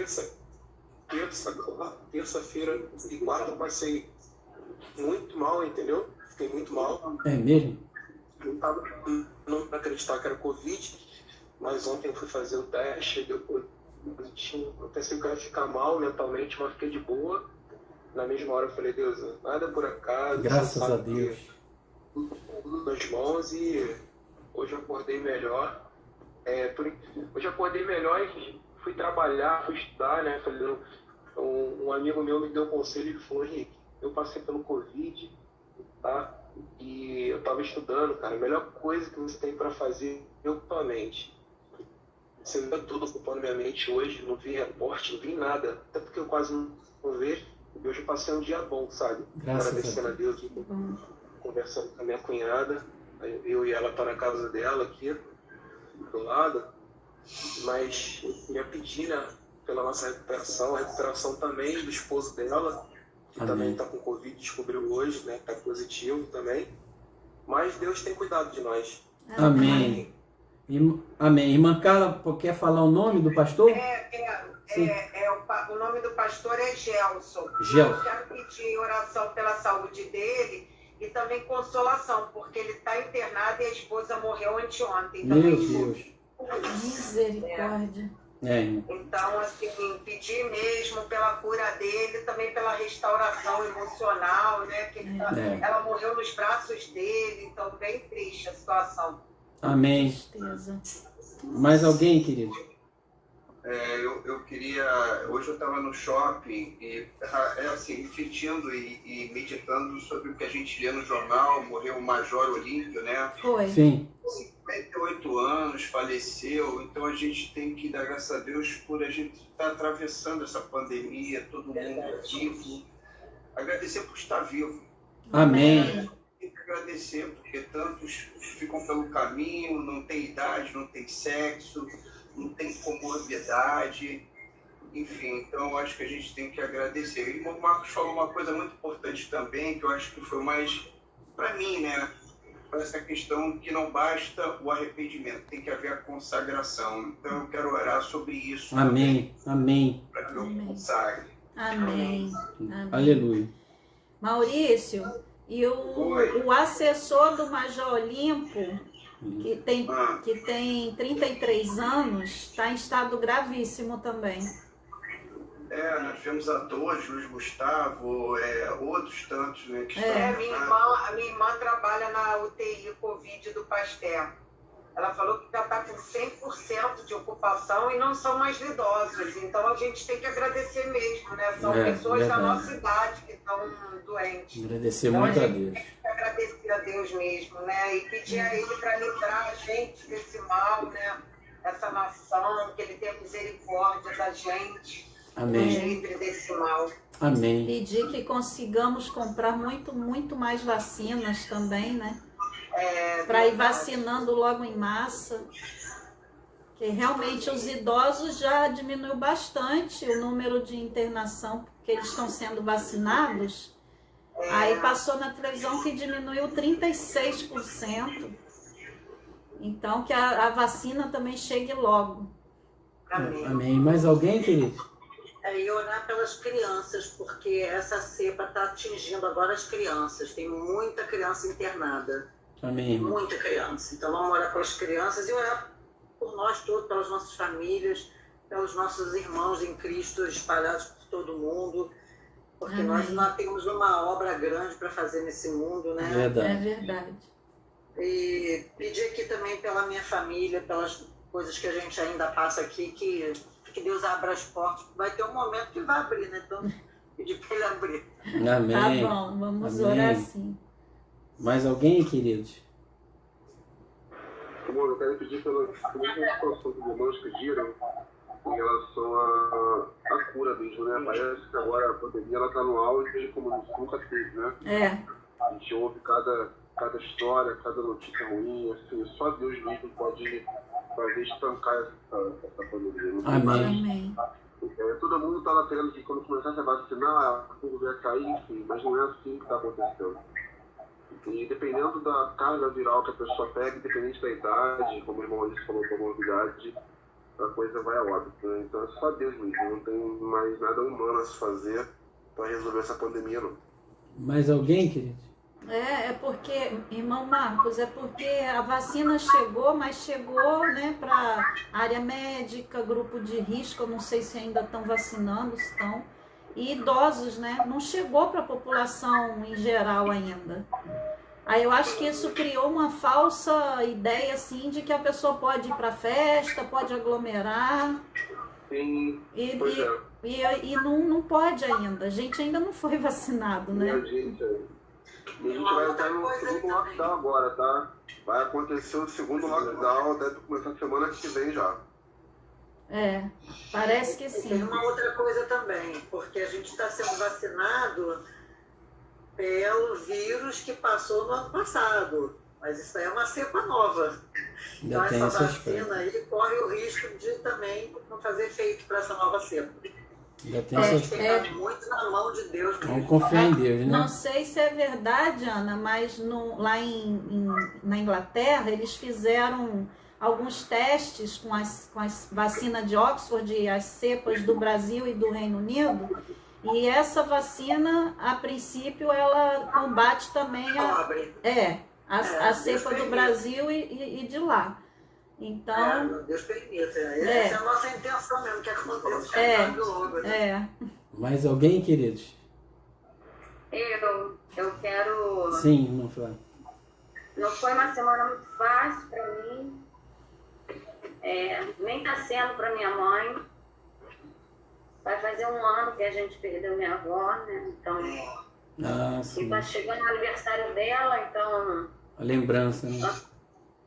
Terça-feira e quarta eu passei muito mal, entendeu? Fiquei muito mal. É mesmo? Não acreditar que era Covid, mas ontem eu fui fazer o teste, deu positivo. Eu pensei que eu ia ficar mal mentalmente, mas fiquei de boa. Na mesma hora eu falei, Deus, nada por acaso. Graças a Deus. Tudo nas mãos, e hoje eu acordei melhor. Hoje eu acordei melhor e fui trabalhar, fui estudar, né? Um amigo meu me deu um conselho e falou: Henrique, eu passei pelo Covid, tá? E eu tava estudando, cara. A melhor coisa que você tem para fazer é ocupar a mente. Você vê tudo ocupando minha mente hoje, não vi reporte, não vi nada. Até porque eu quase não vejo. E hoje eu passei um dia bom, sabe? Graças Agradecendo a a Deus, conversando com a minha cunhada. Eu e ela tá na casa dela aqui, do lado. Mas eu queria pedir, né, pela nossa recuperação, a recuperação também do esposo dela, que Amém. também está com Covid, descobriu hoje, né, está positivo também. Mas Deus tem cuidado de nós. Amém. Amém. Irmã Carla, quer falar o nome do pastor? Sim. O nome do pastor é Gelson. Gelson. Eu quero pedir oração pela saúde dele e também consolação, porque ele está internado e a esposa morreu anteontem. Meu também Deus. Misericórdia. Irmã. Então, assim, pedir mesmo pela cura dele, também pela restauração emocional, né? Que ela morreu nos braços dele, então bem triste a situação. Amém. Tristeza. Mais alguém, querido? Eu queria... Hoje eu estava no shopping e, assim, refletindo e meditando sobre o que a gente lê no jornal. Morreu o Major Olímpio, né? Foi. Sim. 58 anos, faleceu. Então a gente tem que dar graças a Deus por a gente estar atravessando essa pandemia, todo mundo vivo. Agradecer por estar vivo. Amém. Tem que agradecer, porque tantos ficam pelo caminho, não tem idade, não tem sexo, não tem comorbidade, enfim, então eu acho que a gente tem que agradecer. E o Marcos falou uma coisa muito importante também, que eu acho que foi mais, para mim, né, para essa questão que não basta o arrependimento, tem que haver a consagração. Então eu quero orar sobre isso. Amém. Amém. Para que eu consagre. Amém. Amém. Aleluia. Maurício, e o assessor do Major Olímpio, que tem 33 anos, está em estado gravíssimo também. Nós tivemos atores, Luiz Gustavo, outros tantos, né, que estão... A minha irmã trabalha na UTI Covid do Pasteur. Ela falou que já está com 100% de ocupação e não são mais idosos. Então a gente tem que agradecer mesmo, né? São pessoas verdade. da nossa idade que estão doentes. Agradecer Então, muito a gente Deus. tem que agradecer a Deus mesmo, né? E pedir a Ele para livrar a gente desse mal, né? Essa nação, que Ele tenha misericórdia da gente. Amém. Nos livre desse mal. Amém. Pedir que consigamos comprar muito mais vacinas também, né? Para ir vacinando logo em massa. Que realmente os idosos já diminuiu bastante o número de internação, porque eles estão sendo vacinados. Aí passou na televisão que diminuiu 36%. Então que a vacina também chegue logo. Amém. Mais alguém, querido? E orar pelas crianças, porque essa cepa está atingindo agora as crianças. Tem muita criança internada. Amém, irmão. Muita criança. Então vamos orar pelas crianças e orar por nós todos, pelas nossas famílias, pelos nossos irmãos em Cristo espalhados por todo mundo. Porque nós temos uma obra grande para fazer nesse mundo, né? Verdade. É verdade. E pedir aqui também pela minha família, pelas coisas que a gente ainda passa aqui, que Deus abra as portas. Vai ter um momento que vai abrir, né? Então, pedir para Ele abrir. Amém. Tá bom, vamos Amém. orar sim. Mais alguém, queridos? Amor, eu quero pedir pela mesma situação que os irmãos pediram em relação à cura mesmo, né? Parece que agora a pandemia está no auge como nunca teve, né? A gente ouve cada história, cada notícia ruim, assim, só Deus mesmo pode fazer estancar essa pandemia. Não tem mais. Amém. Todo mundo estava querendo que quando começasse a vacinar, tudo ia cair, enfim, mas não é assim que está acontecendo. E dependendo da carga viral que a pessoa pega, independente da idade, como o irmão Alice falou, comorbidade, a coisa vai a óbito, né? Então é só Deus mesmo, não tem mais nada humano a se fazer para resolver essa pandemia, não. Mais alguém, querido? É porque, irmão Marcos, é porque a vacina chegou, mas chegou, né, para área médica, grupo de risco, eu não sei se ainda estão vacinando, se estão, e idosos, né? Não chegou para a população em geral ainda. Aí eu acho que isso criou uma falsa ideia, assim, de que a pessoa pode ir para festa, pode aglomerar. Sim, E não pode ainda. A gente ainda não foi vacinado, E né? a gente vai entrar no segundo lockdown agora, tá? Vai acontecer o segundo lockdown, deve começar semana que vem já. Parece que E tem sim. uma outra coisa também, porque a gente está sendo vacinado pelo vírus que passou no ano passado. Mas isso aí é uma cepa nova. Então Ainda tem essa esse vacina aspecto. aí corre o risco de também não fazer efeito para essa nova cepa. Ainda tem Então a esse gente tem que estar muito na mão de Deus Vamos mesmo. confiar em Deus, Não né? sei se é verdade, Ana, mas lá na Inglaterra eles fizeram alguns testes com as vacinas de Oxford e as cepas do Brasil e do Reino Unido. E essa vacina, a princípio, ela combate também Cobre. a cepa Deus do permita. Brasil e de lá. Então, Deus permita. Essa é a nossa intenção mesmo, que aconteça logo. Né? Mais alguém, queridos? Eu quero. Sim, irmão Flávio. Não foi uma semana muito fácil para mim. Nem está sendo para minha mãe. Vai fazer 1 ano que a gente perdeu minha avó, né? Então, Ah, sim. está chegando o aniversário dela, então A lembrança, né?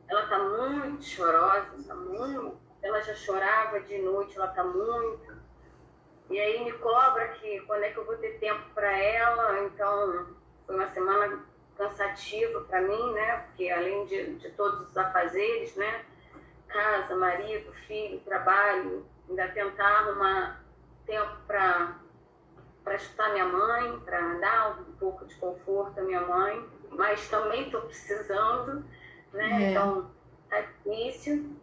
ela está muito chorosa, tá muito. Ela já chorava de noite, ela está muito. E aí me cobra que quando é que eu vou ter tempo para ela. Então, foi uma semana cansativa para mim, né? Porque além de todos os afazeres, né? Casa, marido, filho, trabalho, ainda tentar arrumar tempo para escutar minha mãe, para dar um pouco de conforto à minha mãe, mas também estou precisando, né? Então tá difícil.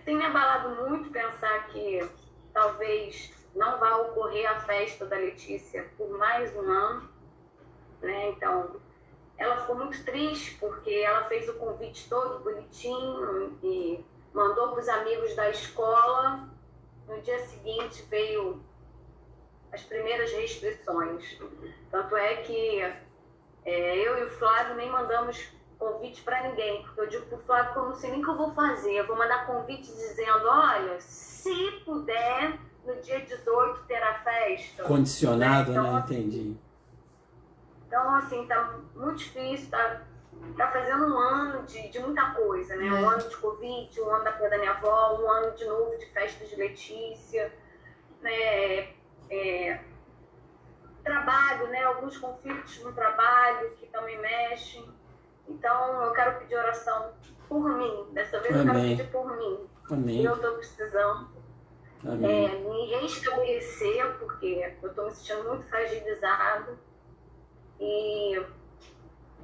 Tem me abalado muito pensar que talvez não vá ocorrer a festa da Letícia por mais 1 ano, né? Então ela ficou muito triste porque ela fez o convite todo bonitinho e mandou para os amigos da escola. No dia seguinte veio as primeiras restrições. Tanto é que eu e o Flávio nem mandamos convite para ninguém, porque eu digo para o Flávio que eu não sei nem o que eu vou fazer. Eu vou mandar convite dizendo, olha, se puder, no dia 18 ter a festa. Condicionado, Então, né? Entendi. Então, assim, tá muito difícil, tá fazendo 1 ano de muita coisa, né? 1 ano de Covid, 1 ano da perda da minha avó, 1 ano de novo de festa de Letícia, né? Trabalho, né? Alguns conflitos no trabalho que também mexem. Então, eu quero pedir oração por mim. Dessa vez eu quero Amém. pedir por mim. Amém. E eu estou precisando Amém. me restabelecer, porque eu estou me sentindo muito fragilizado. E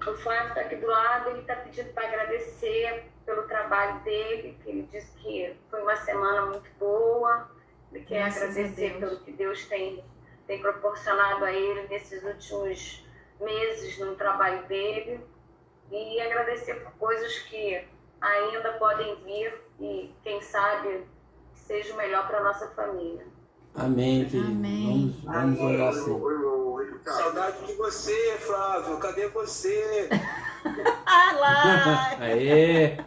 o Flávio está aqui do lado, ele está pedindo para agradecer pelo trabalho dele, que ele disse que foi uma semana muito boa. Ele quer Graças a agradecer Deus. pelo que Deus tem proporcionado a ele nesses últimos meses no trabalho dele. E agradecer por coisas que ainda podem vir e, quem sabe, seja o melhor para a nossa família. Amém, querido. Amém. Vamos orar assim. Saudade de você, Flávio. Cadê você? Ah lá! Aê!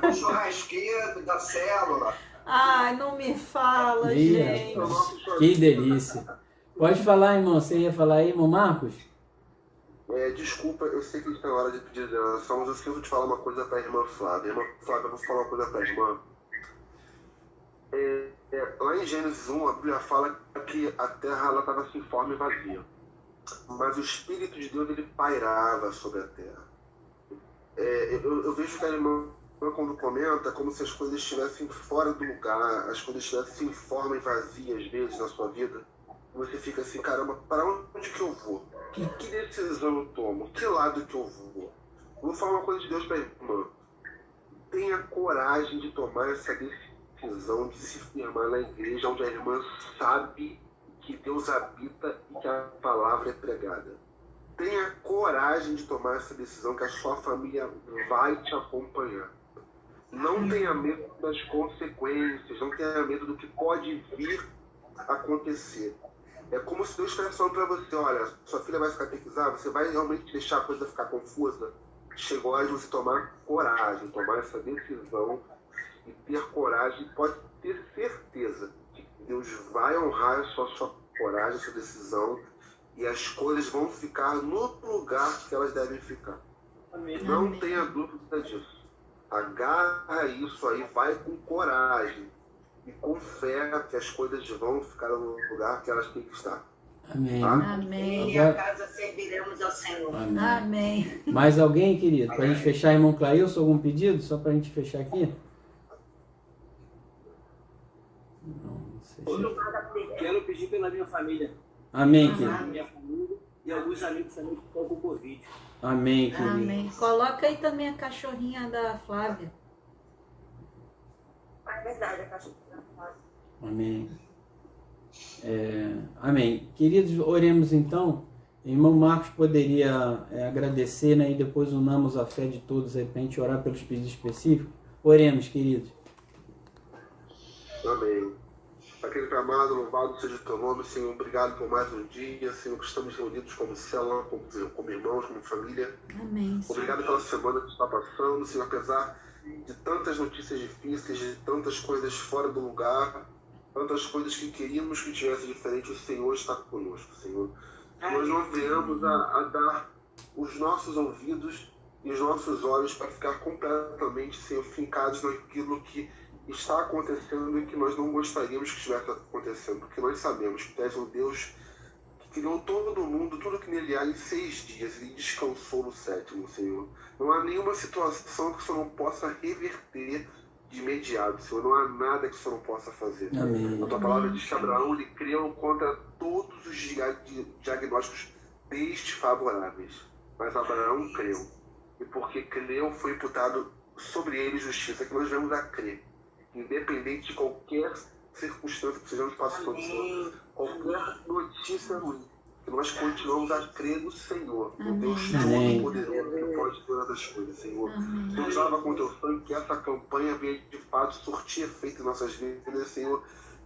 O churrasqueiro da célula. Ai, não me fala, Ih, gente. rapaz, que delícia. Pode falar, irmão. Você ia falar aí, irmão Marcos? Desculpa, eu sei que está na hora de pedir oração, mas eu esqueço de falar uma coisa para a irmã Flávia. Irmã Flávia, eu vou falar uma coisa para a irmã. Lá em Gênesis 1, a Bíblia fala que a terra estava sem forma e vazia. Mas o Espírito de Deus ele pairava sobre a terra. Eu vejo que a irmã, quando comenta, como se as coisas estivessem fora do lugar, as coisas estivessem sem forma e vazia, às vezes, na sua vida. Você fica assim, caramba, para onde que eu vou? Que decisão eu tomo? Que lado que eu vou? Vou falar uma coisa de Deus para a irmã. Tenha coragem de tomar essa decisão de se firmar na igreja, onde a irmã sabe que Deus habita e que a palavra é pregada. Tenha coragem de tomar essa decisão, que a sua família vai te acompanhar. Não tenha medo das consequências, não tenha medo do que pode vir a acontecer. É como se Deus estivesse falando para você, olha, sua filha vai se catequizar, você vai realmente deixar a coisa ficar confusa? Chegou a hora de você tomar coragem, tomar essa decisão e ter coragem, pode ter certeza que Deus vai honrar a sua coragem, a sua decisão, e as coisas vão ficar no lugar que elas devem ficar. Amém. Não tenha dúvida disso. Agarra isso aí, vai com coragem e com fé que as coisas vão ficar no lugar que elas têm que estar. Amém. Tá? Amém. E a casa serviremos ao Senhor. Amém. Amém. Mais alguém, querido? Para a gente fechar, irmão Clailson, algum pedido? Só para a gente fechar aqui? Não sei se... Quero pedir pela minha família. Amém, querido. Minha família e alguns amigos também que estão com Covid. Amém, querido. Amém. Coloca aí também a cachorrinha da Flávia. É verdade, a cachorra. Amém. Amém. Queridos, oremos então. Irmão Marcos poderia agradecer, né? E depois unamos a fé de todos aí para a gente orar pelos pedidos específicos. Oremos, queridos. Amém. Aquele amado, louvado seja o teu nome, Senhor. Obrigado por mais um dia, Senhor, que estamos reunidos como célula, como irmãos, como família. Amém. Obrigado pela semana que está passando, Senhor, apesar de tantas notícias difíceis, de tantas coisas fora do lugar, tantas coisas que queríamos que tivesse diferente, o Senhor está conosco, Senhor. Que nós não venhamos a dar os nossos ouvidos e os nossos olhos para ficar completamente, Senhor, fincados naquilo que está acontecendo e que nós não gostaríamos que estivesse acontecendo, porque nós sabemos que Tu és um Deus que criou todo mundo, tudo que nele há, em 6 dias, e descansou no 7º, Senhor. Não há nenhuma situação que o Senhor não possa reverter de imediato, Senhor. Não há nada que o Senhor não possa fazer. Amém. A Tua palavra diz que Abraão, ele creu contra todos os diagnósticos desfavoráveis. Mas Abraão creu. E porque creu, foi imputado sobre ele justiça, que nós vemos a crer. Independente de qualquer circunstância que estejamos passando, Senhor, qualquer notícia ruim, que nós continuamos a crer no Senhor, no Deus Todo-Poderoso, que pode todas as coisas, Senhor. Nos lava com Teu sangue, que essa campanha venha de fato surtir efeito em nossas vidas, Senhor.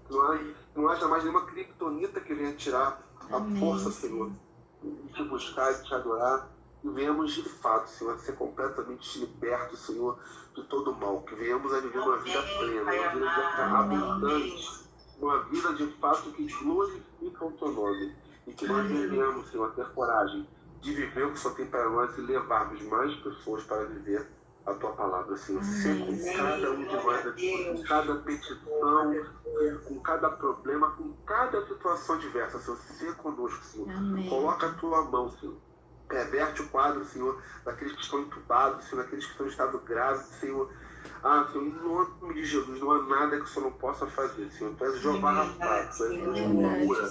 Que não haja mais nenhuma criptonita que venha tirar a força, Senhor, de Te buscar e de Te adorar. E venhamos de fato, Senhor, a ser completamente libertos, Senhor, de todo mal. Que venhamos a viver uma vida plena, uma vida abundante, uma vida de fato que glorifica o Teu nome. E que nós venhamos, Senhor, a ter coragem de viver o que só tem para nós e levarmos mais pessoas para viver a Tua palavra, Senhor. Ser com cada um de nós aqui, com cada petição, com cada problema, com cada situação diversa, Senhor. Ser conosco, Senhor. Coloca a Tua mão, Senhor. Reverte o quadro, Senhor, daqueles que estão entubados, Senhor, daqueles que estão em estado grave, Senhor. Senhor, em nome de Jesus, não há nada que o Senhor não possa fazer, Senhor. Tu és Jeová Rafa, Tu és Deus que cura,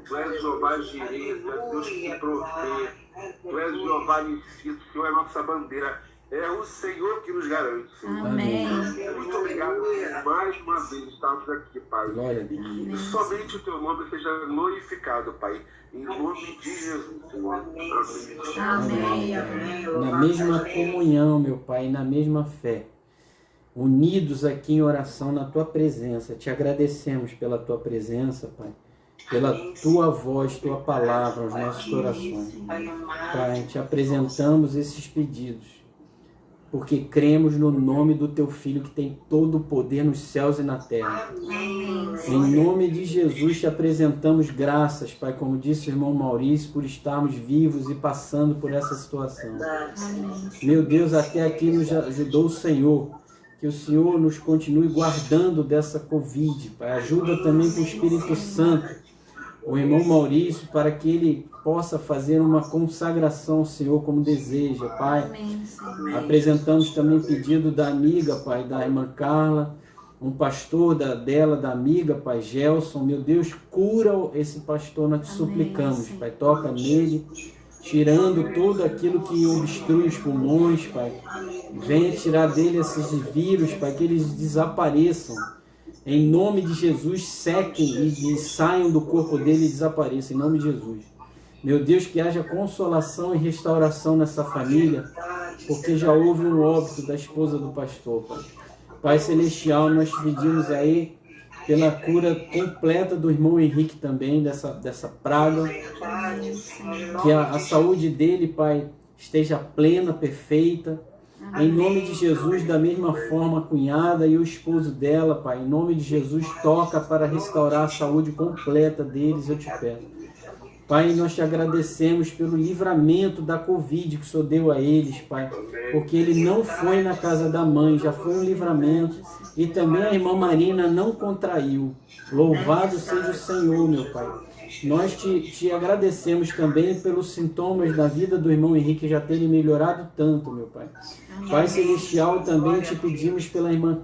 Tu és Jeová Jireh, Tu és Deus que provê, Tu és Jeová Nissi, o Senhor é a nossa bandeira. É o Senhor que nos garante, Senhor. Amém. Muito obrigado por mais uma vez estarmos aqui, Pai. Glória a Deus. E que somente o Teu nome seja glorificado, Pai. Em nome de Jesus, Senhor. Amém. Na mesma comunhão, meu Pai, na mesma fé. Unidos aqui em oração na Tua presença. Te agradecemos pela Tua presença, Pai. Pela Tua voz, Tua palavra aos nossos corações. Pai, Te apresentamos esses pedidos. Porque cremos no nome do Teu Filho que tem todo o poder nos céus e na terra. Em nome de Jesus Te apresentamos graças, Pai, como disse o irmão Maurício, por estarmos vivos e passando por essa situação. Meu Deus, até aqui nos ajudou o Senhor. Que o Senhor nos continue guardando dessa Covid, Pai. Ajuda também com o Espírito Santo o irmão Maurício, para que ele possa fazer uma consagração ao Senhor como deseja, Pai. Apresentamos também o pedido da amiga, Pai, da irmã Carla, um pastor da amiga, Pai, Gelson. Meu Deus, cura esse pastor, nós te suplicamos, Pai. Toca nele, tirando tudo aquilo que obstrui os pulmões, Pai. Venha tirar dele esses vírus, Pai, que eles desapareçam. Em nome de Jesus, sequem e saiam do corpo dele e desapareçam, em nome de Jesus. Meu Deus, que haja consolação e restauração nessa família, porque já houve um óbito da esposa do pastor, Pai. Pai Celestial, nós te pedimos aí pela cura completa do irmão Henrique também, dessa praga. Que a saúde dele, Pai, esteja plena, perfeita. Em nome de Jesus, da mesma forma, a cunhada e o esposo dela, Pai. Em nome de Jesus, toca para restaurar a saúde completa deles, eu te peço. Pai, nós te agradecemos pelo livramento da Covid que o Senhor deu a eles, Pai. Porque ele não foi na casa da mãe, já foi um livramento. E também a irmã Marina não contraiu. Louvado seja o Senhor, meu Pai. Nós te agradecemos também pelos sintomas da vida do irmão Henrique já terem melhorado tanto, meu Pai. Pai Celestial, também te pedimos pela irmã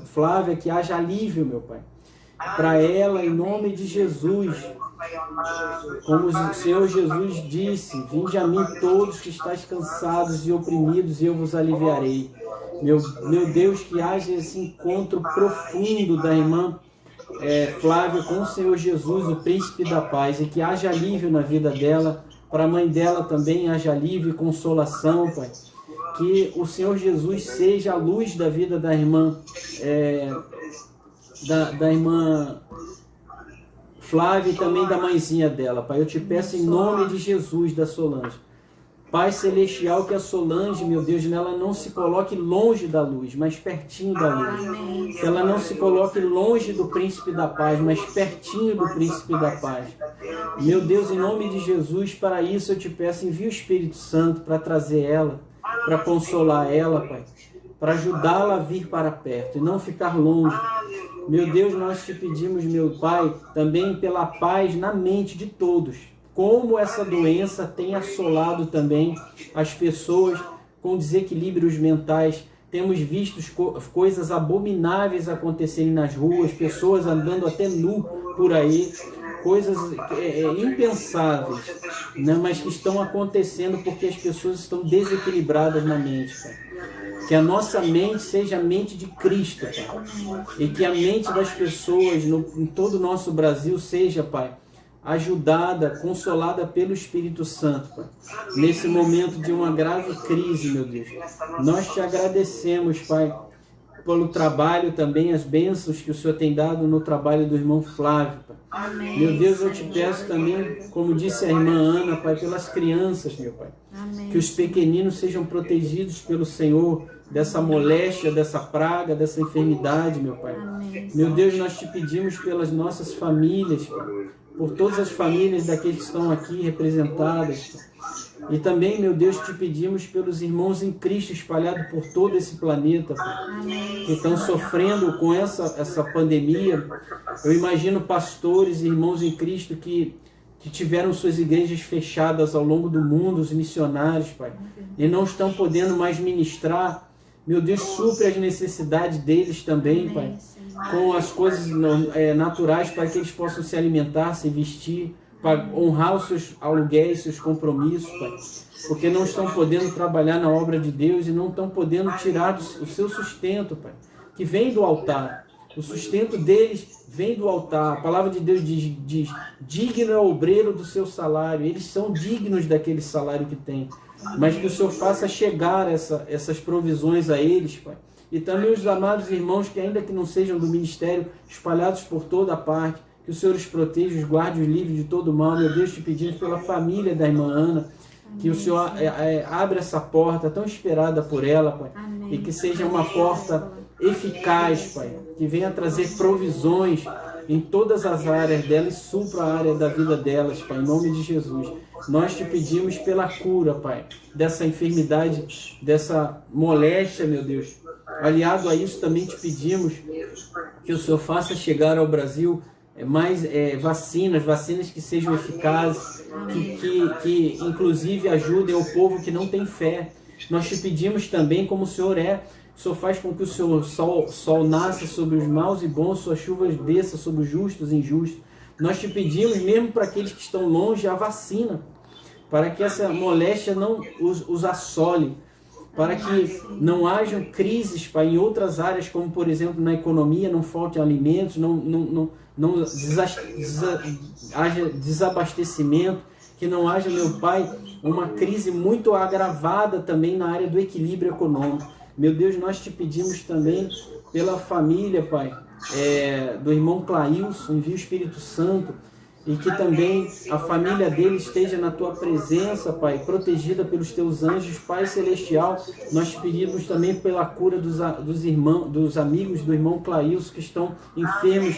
Flávia que haja alívio, meu Pai. Para ela, em nome de Jesus. Como o Senhor Jesus disse, vinde a mim todos que estáis cansados e oprimidos e eu vos aliviarei. Meu Deus, que haja esse encontro profundo da irmã Flávia com o Senhor Jesus, o príncipe da paz, e que haja alívio na vida dela, para a mãe dela também haja alívio e consolação, Pai. Que o Senhor Jesus seja a luz da vida da irmã, da irmã Flávia e também da mãezinha dela, Pai. Eu te peço em nome de Jesus, da Solange. Pai Celestial, que a Solange, meu Deus, ela não se coloque longe da luz, mas pertinho da luz. Que ela não se coloque longe do Príncipe da Paz, mas pertinho do Príncipe da Paz. Meu Deus, em nome de Jesus, para isso eu te peço, envia o Espírito Santo para trazer ela, para consolar ela, Pai. Para ajudá-la a vir para perto e não ficar longe. Meu Deus, nós te pedimos, meu Pai, também pela paz na mente de todos. Como essa doença tem assolado também as pessoas com desequilíbrios mentais. Temos visto coisas abomináveis acontecerem nas ruas, pessoas andando até nu por aí, coisas impensáveis, né? Mas que estão acontecendo porque as pessoas estão desequilibradas na mente, Pai. Que a nossa mente seja a mente de Cristo, Pai. E que a mente das pessoas em todo o nosso Brasil seja, Pai, ajudada, consolada pelo Espírito Santo, Pai. Nesse momento de uma grave crise, meu Deus. Nós te agradecemos, Pai, pelo trabalho também, as bênçãos que o Senhor tem dado no trabalho do irmão Flávio, Pai. Amém. Meu Deus, eu te peço também, como disse a irmã Ana, Pai, pelas crianças, meu Pai. Amém. Que os pequeninos sejam protegidos pelo Senhor dessa moléstia, dessa praga, dessa enfermidade, meu Pai. Amém. Meu Deus, nós te pedimos pelas nossas famílias, Pai. Por todas as famílias daqueles que estão aqui representadas. E também, meu Deus, te pedimos pelos irmãos em Cristo espalhados por todo esse planeta, que estão sofrendo com essa pandemia. Eu imagino pastores e irmãos em Cristo que tiveram suas igrejas fechadas ao longo do mundo, os missionários, Pai, e não estão podendo mais ministrar. Meu Deus, supre as necessidades deles também, Pai, com as coisas naturais para que eles possam se alimentar, se vestir, para honrar os seus aluguéis, seus compromissos, Pai, porque não estão podendo trabalhar na obra de Deus e não estão podendo tirar o seu sustento, Pai, que vem do altar. O sustento deles vem do altar. A palavra de Deus diz digno é o obreiro do seu salário. Eles são dignos daquele salário que tem. Mas que o Senhor faça chegar essas provisões a eles, Pai. E também os amados irmãos que ainda que não sejam do ministério, espalhados por toda a parte, que o Senhor os proteja, os guarde, os livre de todo mal. Meu Deus, te pedindo pela família da irmã Ana, que o Senhor abra essa porta tão esperada por ela, Pai. Amém. E que seja uma porta eficaz, Pai, que venha trazer provisões em todas as áreas dela e supra a área da vida delas, Pai, em nome de Jesus. Nós te pedimos pela cura, Pai, dessa enfermidade, dessa moléstia, meu Deus. Aliado a isso, também te pedimos que o Senhor faça chegar ao Brasil mais vacinas que sejam eficazes, que inclusive ajudem o povo que não tem fé. Nós te pedimos também, como o Senhor faz com que o seu sol nasça sobre os maus e bons, suas chuvas desçam sobre os justos e injustos. Nós te pedimos, mesmo para aqueles que estão longe, a vacina, para que essa moléstia não os assole, para que não hajam crises, Pai, em outras áreas, como por exemplo na economia, não falte alimentos, não haja desabastecimento, que não haja, meu Pai, uma crise muito agravada também na área do equilíbrio econômico. Meu Deus, nós te pedimos também pela família, Pai, do irmão Clailson, envia o Espírito Santo e que também a família dele esteja na tua presença, Pai, protegida pelos teus anjos, Pai Celestial. Nós pedimos também pela cura dos irmãos, dos amigos do irmão Clailson que estão enfermos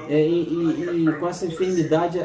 e com essa enfermidade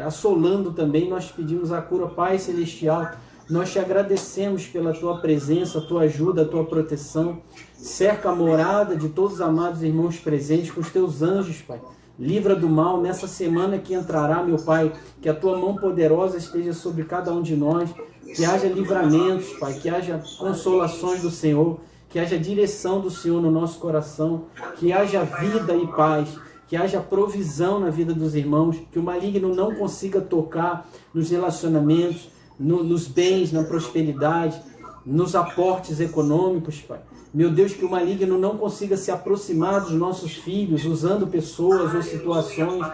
assolando também. Nós pedimos a cura, Pai Celestial. Nós te agradecemos pela tua presença, a tua ajuda, a tua proteção. Cerca a morada de todos os amados irmãos presentes com os teus anjos, Pai. Livra do mal nessa semana que entrará, meu Pai. Que a tua mão poderosa esteja sobre cada um de nós. Que haja livramentos, Pai. Que haja consolações do Senhor. Que haja direção do Senhor no nosso coração. Que haja vida e paz. Que haja provisão na vida dos irmãos. Que o maligno não consiga tocar nos relacionamentos, nos bens, na prosperidade, nos aportes econômicos, Pai. Meu Deus, que o maligno não consiga se aproximar dos nossos filhos, usando pessoas ou situações.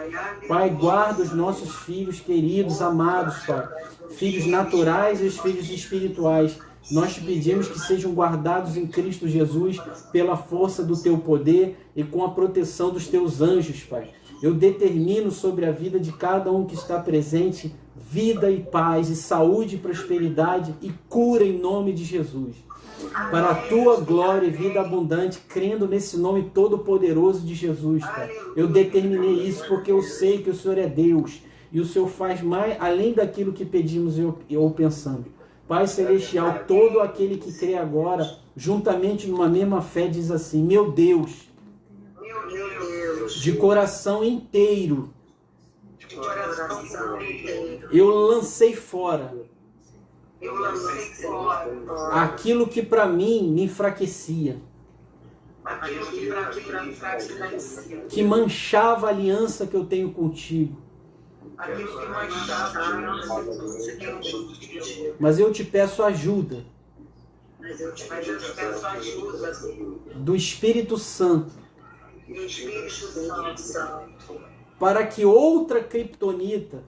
Pai, guarda os nossos filhos queridos, amados, Pai. Filhos naturais e os filhos espirituais. Nós te pedimos que sejam guardados em Cristo Jesus pela força do teu poder e com a proteção dos teus anjos, Pai. Eu determino sobre a vida de cada um que está presente vida e paz, e saúde, prosperidade e cura em nome de Jesus. Para a tua glória e vida abundante, crendo nesse nome todo-poderoso de Jesus, Pai. Eu determinei isso porque eu sei que o Senhor é Deus e o Senhor faz mais além daquilo que pedimos ou pensamos. Pai Celestial, todo aquele que crê agora, juntamente numa mesma fé, diz assim: meu Deus, de coração inteiro, eu lancei fora aquilo que para mim me enfraquecia, que manchava a aliança que eu tenho contigo. Mas eu te peço ajuda do Espírito Santo para que outra criptonita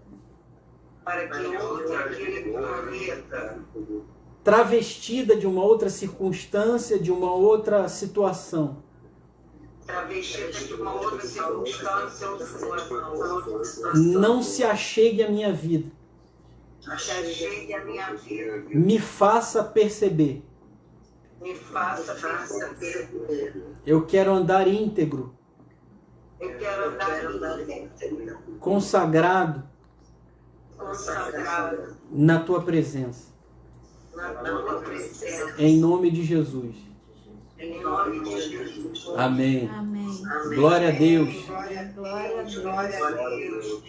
travestida de uma outra circunstância, de uma outra situação, não se achegue à minha vida. Me faça perceber. Eu quero andar íntegro, consagrado na tua presença. Em nome de Jesus. Amém. Amém. Glória a Deus. Glória a Deus.